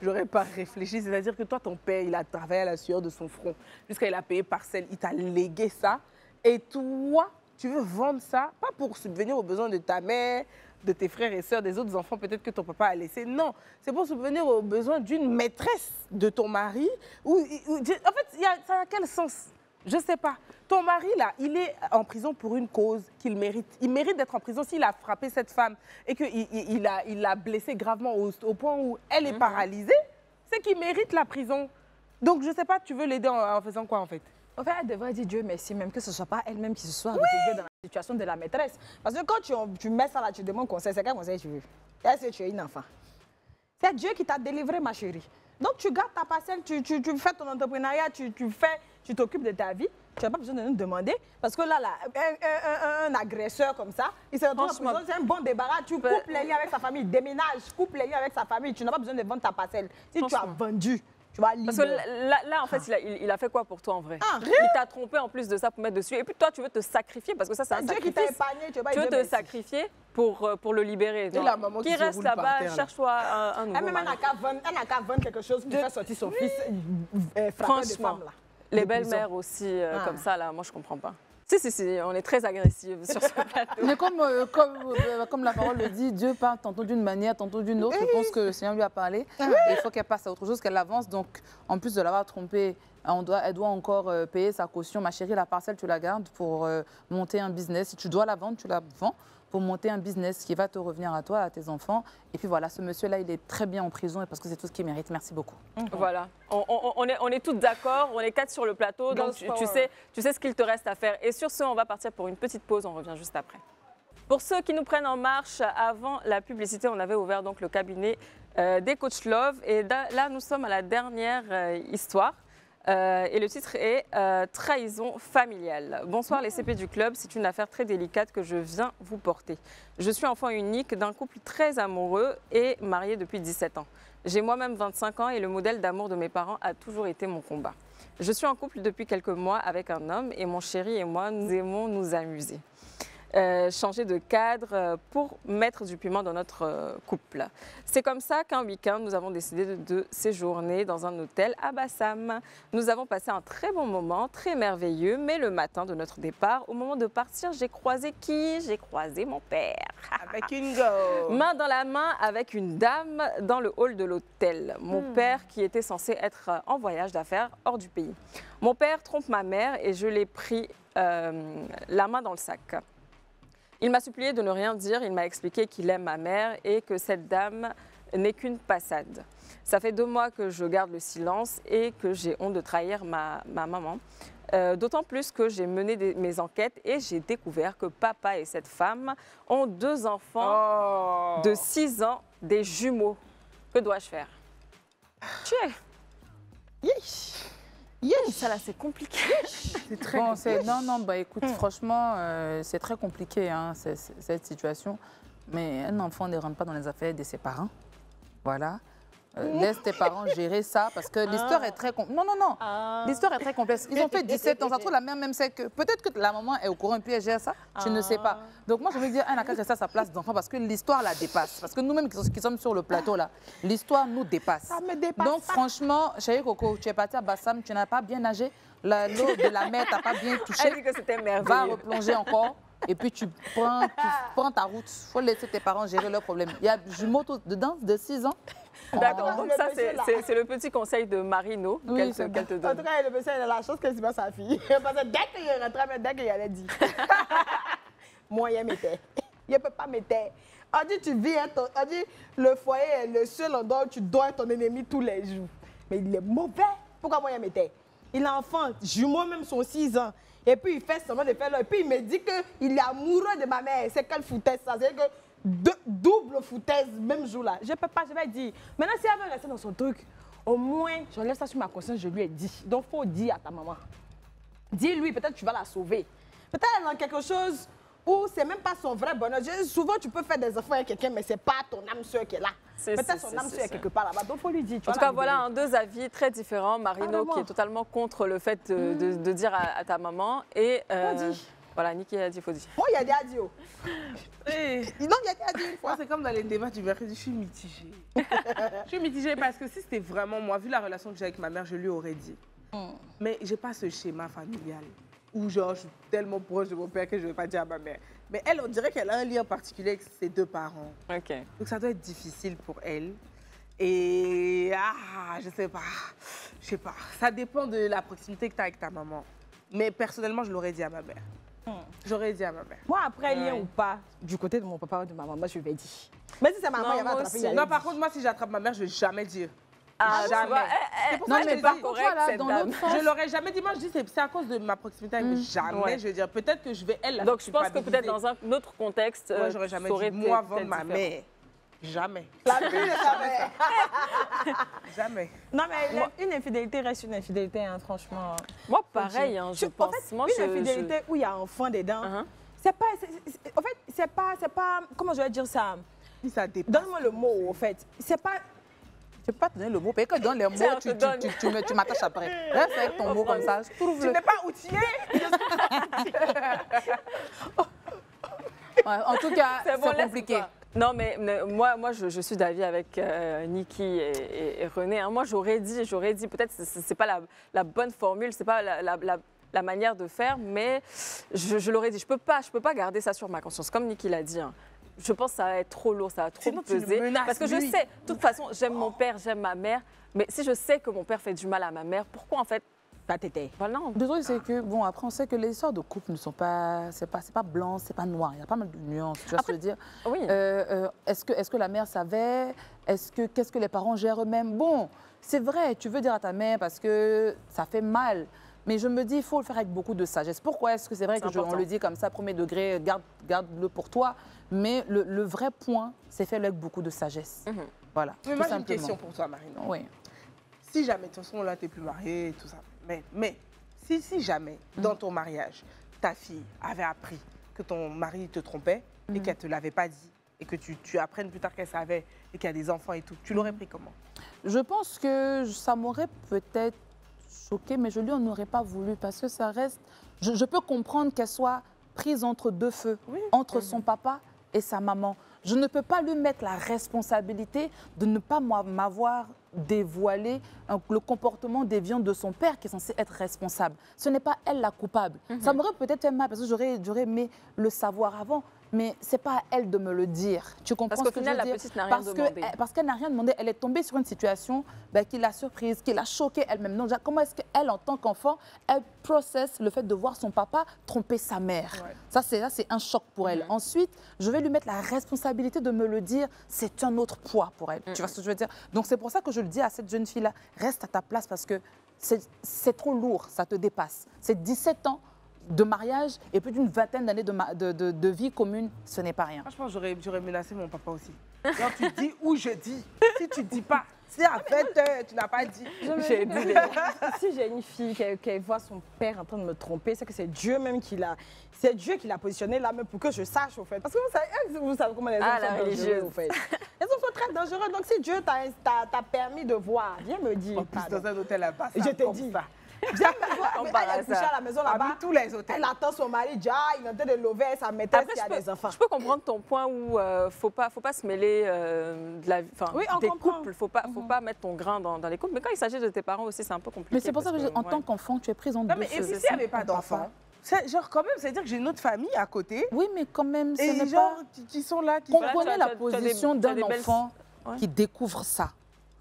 Speaker 3: J'aurais pas réfléchi. C'est-à-dire que toi, ton père, il a travaillé à la sueur de son front. Jusqu'à il a payé parcelle, il t'a légué ça. Et toi, tu veux vendre ça, pas pour subvenir aux besoins de ta mère, de tes frères et sœurs, des autres enfants peut-être que ton papa a laissé. Non, c'est pour subvenir aux besoins d'une maîtresse de ton mari. En fait, ça a quel sens? Je ne sais pas. Ton mari, là, il est en prison pour une cause qu'il mérite. Il mérite d'être en prison s'il a frappé cette femme et qu'il l'a blessée gravement au point où elle est paralysée. C'est qu'il mérite la prison. Donc, je ne sais pas, tu veux l'aider en faisant quoi, en fait?
Speaker 2: En fait, elle devrait dire Dieu merci, même que ce ne soit pas elle-même qui se soit retrouvée dans la situation de la maîtresse. Parce que quand tu mets ça là, tu demandes conseil, c'est quel conseil tu veux? Est-ce que tu es une enfant? C'est Dieu qui t'a délivré, ma chérie. Donc, tu gardes ta parcelle, tu fais ton entrepreneuriat, tu t'occupes de ta vie. Tu n'as pas besoin de nous demander. Parce que là, un agresseur comme ça, il se retrouve en prison, c'est un bon débarras. Tu coupes les liens avec sa famille, déménage, coupe les liens avec sa famille. Tu n'as pas besoin de vendre ta parcelle. Si tu as vendu, tu vas libérer.
Speaker 1: Parce que là en fait, il a fait quoi pour toi en vrai? Il t'a trompé en plus de ça pour mettre dessus. Et puis toi, tu veux te sacrifier parce que ça, c'est un sacrifice.
Speaker 2: Dieu qui t'a épargné,
Speaker 1: tu veux te sacrifier pour le libérer.
Speaker 3: Et la maman qui
Speaker 1: reste là-bas, cherche-toi un nouveau mari.
Speaker 2: Elle n'a qu'à vendre quelque chose pour faire sortir son fils frappeur de femme.
Speaker 1: Les belles-mères aussi, comme ça, là, moi, je comprends pas. Si, on est très agressive sur ce plateau.
Speaker 9: Mais comme la parole le dit, Dieu parle tantôt d'une manière, tantôt d'une autre. Je pense que le Seigneur lui a parlé. Et il faut qu'elle passe à autre chose, qu'elle avance. Donc, en plus de l'avoir trompée, elle doit encore payer sa caution. Ma chérie, la parcelle, tu la gardes pour monter un business. Si tu dois la vendre, tu la vends pour monter un business qui va te revenir à toi, à tes enfants. Et puis voilà, ce monsieur-là, il est très bien en prison parce que c'est tout ce qu'il mérite. Merci beaucoup.
Speaker 1: Voilà, on est toutes d'accord, on est 4 sur le plateau, donc tu sais ce qu'il te reste à faire. Et sur ce, on va partir pour une petite pause, on revient juste après. Pour ceux qui nous prennent en marche, avant la publicité, on avait ouvert donc le cabinet des Coach Love. Et là, nous sommes à la dernière histoire. Et le titre est Trahison familiale. Bonsoir les CP du club, c'est une affaire très délicate que je viens vous porter. Je suis enfant unique d'un couple très amoureux et marié depuis 17 ans. J'ai moi-même 25 ans et le modèle d'amour de mes parents a toujours été mon combat. Je suis en couple depuis quelques mois avec un homme et mon chéri et moi, nous aimons nous amuser. Changer de cadre pour mettre du piment dans notre couple. C'est comme ça qu'un week-end, nous avons décidé de séjourner dans un hôtel à Bassam. Nous avons passé un très bon moment, très merveilleux, mais le matin de notre départ, au moment de partir, j'ai croisé qui? J'ai croisé mon père.
Speaker 3: Avec une go.
Speaker 1: Main dans la main avec une dame dans le hall de l'hôtel. Mon père qui était censé être en voyage d'affaires hors du pays. Mon père trompe ma mère et je l'ai pris la main dans le sac. Il m'a supplié de ne rien dire, il m'a expliqué qu'il aime ma mère et que cette dame n'est qu'une passade. Ça fait 2 mois que je garde le silence et que j'ai honte de trahir ma maman. D'autant plus que j'ai mené mes enquêtes et j'ai découvert que papa et cette femme ont 2 enfants de 6 ans, des jumeaux. Que dois-je faire? Ça là, c'est compliqué.
Speaker 9: C'est très compliqué. Non, bah écoute, franchement, c'est très compliqué hein, cette situation. Mais un enfant ne rentre pas dans les affaires de ses parents. Voilà. Laisse tes parents gérer ça parce que l'histoire est très complexe. Non. L'histoire est très complexe. Ils ont fait 17 ans, ça trouve la même c'est que peut-être que la maman est au courant et puis elle gère ça, je ne sais pas. Donc moi je veux dire, elle n'a qu'à rester à sa place d'enfant parce que l'histoire la dépasse. Parce que nous-mêmes qui sommes sur le plateau là, l'histoire nous dépasse.
Speaker 2: Ça me dépasse.
Speaker 9: Donc franchement, chérie Coco, tu es partie à Bassam, tu n'as pas bien nagé, l'eau de la mer t'a pas bien touché.
Speaker 1: Elle dit que c'était merveilleux.
Speaker 9: Va replonger encore. Et puis tu prends ta route. Il faut laisser tes parents gérer leurs problèmes. Il y a jumeaux dedans de 6 ans.
Speaker 1: D'accord, donc ça c'est le petit conseil de Marino qu'elle te donne.
Speaker 2: En tout cas, le monsieur, il a la chance que c'est pas sa fille. Parce que dès qu'il est rentré, dès qu'il allait dire. Moi, il m'était. Il ne peut pas m'aider. On dit, tu vis, on dit, le foyer est le seul endroit où tu dois être ton ennemi tous les jours. Mais il est mauvais. Pourquoi moi, il m'était? Il a enfant, jumeaux même sont 6 ans. Et puis, il fait seulement de faire là. Et puis, il me dit qu'il est amoureux de ma mère. C'est quelle foutaise ça? C'est que double foutaise, même jour-là. Je ne peux pas, je vais dire. Maintenant, si elle veut rester dans son truc, au moins, je laisse ça sur ma conscience, je lui ai dit. Donc, il faut dire à ta maman. Dis-lui, peut-être tu vas la sauver. Peut-être elle est dans quelque chose où c'est même pas son vrai bonheur. Souvent, tu peux faire des enfants avec quelqu'un, mais c'est pas ton âme sœur qui est là. Peut-être son âme sœur est quelque part là-bas. Donc, il faut lui dire.
Speaker 1: En tout cas, voilà 2 avis très différents. Marino qui est totalement contre le fait de dire à ta maman. Et voilà, Niki a dit, il faut dire.
Speaker 2: Moi, il y a des adios. Non, il y a des adios une fois.
Speaker 3: C'est comme dans les débats du mercredi, je suis mitigée. Je suis mitigée parce que si c'était vraiment moi, vu la relation que j'ai avec ma mère, je lui aurais dit. Mais j'ai pas ce schéma familial où genre je suis tellement proche de mon père que je ne vais pas dire à ma mère. Mais elle, on dirait qu'elle a un lien particulier avec ses 2 parents.
Speaker 1: Ok.
Speaker 3: Donc ça doit être difficile pour elle. Et je sais pas. Ça dépend de la proximité que tu as avec ta maman. Mais personnellement, je l'aurais dit à ma mère. J'aurais dit à ma mère.
Speaker 2: Moi, après, lien ou pas, du côté de mon papa ou de ma maman, je vais dire. Mais si c'est maman, il y avait attrapé.
Speaker 3: Non, par contre, moi, si j'attrape ma mère, je ne vais jamais dire. Jamais.
Speaker 1: C'est pour ça que je pas correct, cette dame.
Speaker 3: Je l'aurais jamais dit. Moi, je dis c'est à cause de ma proximité avec jamais. Je veux dire, peut-être que je vais elle.
Speaker 1: Donc, je pense que peut-être dans un autre contexte,
Speaker 3: moi, j'aurais jamais dit moi avant ma mère. Jamais.
Speaker 2: La vie ne jamais.
Speaker 3: Jamais.
Speaker 2: Non, mais une infidélité reste une infidélité, hein, franchement.
Speaker 1: Moi, pareil, hein, je pense.
Speaker 2: En fait, une infidélité où il y a un enfant dedans, c'est pas... En fait, c'est pas... Comment je vais dire ça?
Speaker 3: Ça dépend.
Speaker 2: Donne-moi le mot, en fait. C'est pas...
Speaker 9: Je ne peux pas te donner le mot. Parce que dans les mots, tu m'attaches après. Reste avec ton mot comme ça.
Speaker 3: Tu n'es pas outillé.
Speaker 9: En tout cas, c'est compliqué.
Speaker 1: Non, mais moi je suis d'avis avec Niki et René. Hein. Moi, j'aurais dit, peut-être que ce n'est pas la bonne formule, ce n'est pas la manière de faire, mais je l'aurais dit, je peux pas garder ça sur ma conscience, comme Niki l'a dit. Hein. Je pense que ça va être trop lourd, ça va trop me peser. Parce que je sais, de toute façon, j'aime mon père, j'aime ma mère, mais si je sais que mon père fait du mal à ma mère, pourquoi en fait
Speaker 2: pas t'étais?
Speaker 1: Voilà.
Speaker 9: Le truc, c'est que, bon, après, on sait que les histoires de couple ne sont pas, c'est pas blanc, c'est pas noir. Il y a pas mal de nuances, tu vois ce que je veux dire.
Speaker 1: Oui.
Speaker 9: Est-ce que la mère savait? Qu'est-ce que les parents gèrent eux-mêmes? Bon, c'est vrai, tu veux dire à ta mère parce que ça fait mal. Mais je me dis, il faut le faire avec beaucoup de sagesse. Pourquoi est-ce que c'est vrai qu'on le dit comme ça, premier degré, garde-le pour toi. Mais le vrai point, c'est faire avec beaucoup de sagesse. Voilà.
Speaker 3: Mais moi, j'ai une question pour toi, Marine.
Speaker 9: Oui.
Speaker 3: Si jamais, de toute façon, là, tu n'es plus mariée et tout ça. Mais si jamais, dans ton mariage, ta fille avait appris que ton mari te trompait et qu'elle ne te l'avait pas dit, et que tu apprennes plus tard qu'elle savait et qu'il y a des enfants et tout, tu l'aurais pris comment?
Speaker 9: Je pense que ça m'aurait peut-être choquée, mais je lui en aurais pas voulu parce que ça reste... Je peux comprendre qu'elle soit prise entre deux feux, entre son papa et sa maman. Je ne peux pas lui mettre la responsabilité de ne pas m'avoir dévoilé le comportement déviant de son père qui est censé être responsable. Ce n'est pas elle la coupable. Ça m'aurait peut-être fait mal parce que j'aurais aimé le savoir avant. Mais ce n'est pas à elle de me le dire. Tu comprends ce que je veux dire?
Speaker 1: Parce qu'au final, la petite n'a rien demandé.
Speaker 9: Parce qu'elle n'a rien demandé. Elle est tombée sur une situation qui l'a surprise, qui l'a choquée elle-même. Donc, comment est-ce qu'elle, en tant qu'enfant, elle processe le fait de voir son papa tromper sa mère? Ça, c'est un choc pour elle. Ensuite, je vais lui mettre la responsabilité de me le dire. C'est un autre poids pour elle. Tu vois ce que je veux dire? Donc, c'est pour ça que je le dis à cette jeune fille-là. Reste à ta place parce que c'est trop lourd. Ça te dépasse. C'est 17 ans de mariage et plus d'une vingtaine d'années de vie commune, ce n'est pas rien.
Speaker 3: Franchement, j'aurais menacé mon papa aussi. Genre, tu dis ou je dis. Si tu ne dis pas, si à 20h, tu n'as pas dit.
Speaker 2: J'ai dit si j'ai une fille qui voit son père en train de me tromper, c'est que c'est Dieu même qui l'a... C'est Dieu qui l'a positionné là même pour que je sache, au fait. Parce que vous savez comment les hommes sont dangereux, au fait. Les hommes sont très dangereux. Donc, si Dieu t'a permis de voir, viens me dire.
Speaker 3: En plus, dans un hôtel là-bas,
Speaker 2: je te dis. Viens me voir. Elle est couchée à la maison là-bas.
Speaker 3: Tous les hôtels.
Speaker 2: Elle attend son mari, il est en train de lever sa maîtresse qui a des enfants.
Speaker 1: Je peux comprendre ton point où faut pas se mêler des couples. Faut pas mettre ton grain dans les couples. Mais quand il s'agit de tes parents aussi, c'est un peu compliqué.
Speaker 9: Mais c'est pour ça que, en tant qu'enfant, tu es prise en deux.
Speaker 3: Mais et puis s'il n'y avait pas d'enfants, genre quand même, c'est-à-dire que j'ai une autre famille à côté.
Speaker 9: Oui, mais quand même, c'est
Speaker 3: des gens qui sont là.
Speaker 9: Comprenez la position d'un enfant qui découvre ça.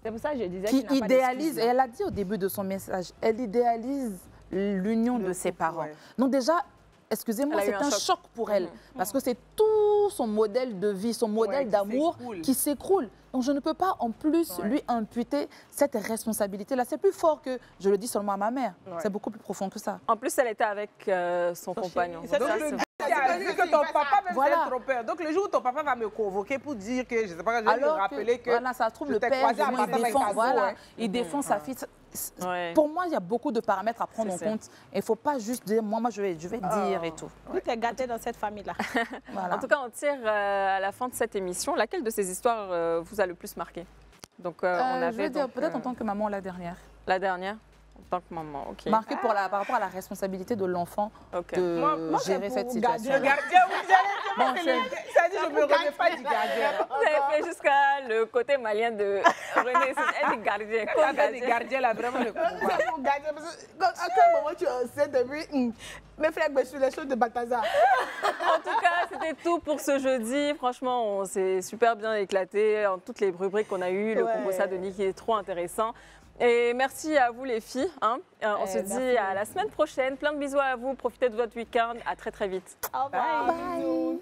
Speaker 2: C'est pour ça que je disais
Speaker 9: qui idéalise, et elle a dit au début de son message, elle idéalise l'union de ses parents. Donc déjà, excusez-moi, c'est un choc pour elle, parce que c'est tout son modèle de vie, son modèle d'amour qui s'écroule. Donc je ne peux pas en plus lui imputer cette responsabilité-là. C'est plus fort que je le dis seulement à ma mère. C'est beaucoup plus profond que ça.
Speaker 1: En plus, elle était avec son compagnon.
Speaker 3: Donc que ton papa même fait un trompeur. Donc le jour où ton papa va me convoquer pour dire que, je ne sais pas, je vais lui rappeler que
Speaker 9: voilà, ça trouve le père, il défend sa fille. Pour moi, il y a beaucoup de paramètres à prendre en compte. Il ne faut pas juste dire, moi je vais dire et tout.
Speaker 2: Tout est gâté dans cette famille-là.
Speaker 1: En tout cas, on tire à la fin de cette émission. Laquelle de ces histoires vous a le plus marqué? Donc, on avait,
Speaker 9: je veux dire, peut-être en tant que maman, la dernière.
Speaker 1: La dernière? En tant que maman, ok.
Speaker 9: Marquée par rapport à la responsabilité de l'enfant de gérer cette situation.
Speaker 3: Le gardien, ça dit, je ne me remets pas du gardien.
Speaker 1: Vous avez fait jusqu'à le côté malien de René. Elle est gardien.
Speaker 3: Elle est gardien, là, vraiment le combat.
Speaker 2: C'est mon gardien. À quel moment tu sais depuis mes frères me sur les choses de Balthazar.
Speaker 1: En tout cas, c'était tout pour ce jeudi. Franchement, on s'est super bien éclaté en toutes les rubriques qu'on a eues. Le Congossa de Niki est trop intéressant. Et merci à vous les filles. On se dit à la semaine prochaine. Plein de bisous à vous. Profitez de votre week-end. À très très vite.
Speaker 2: Au revoir.
Speaker 9: Bye.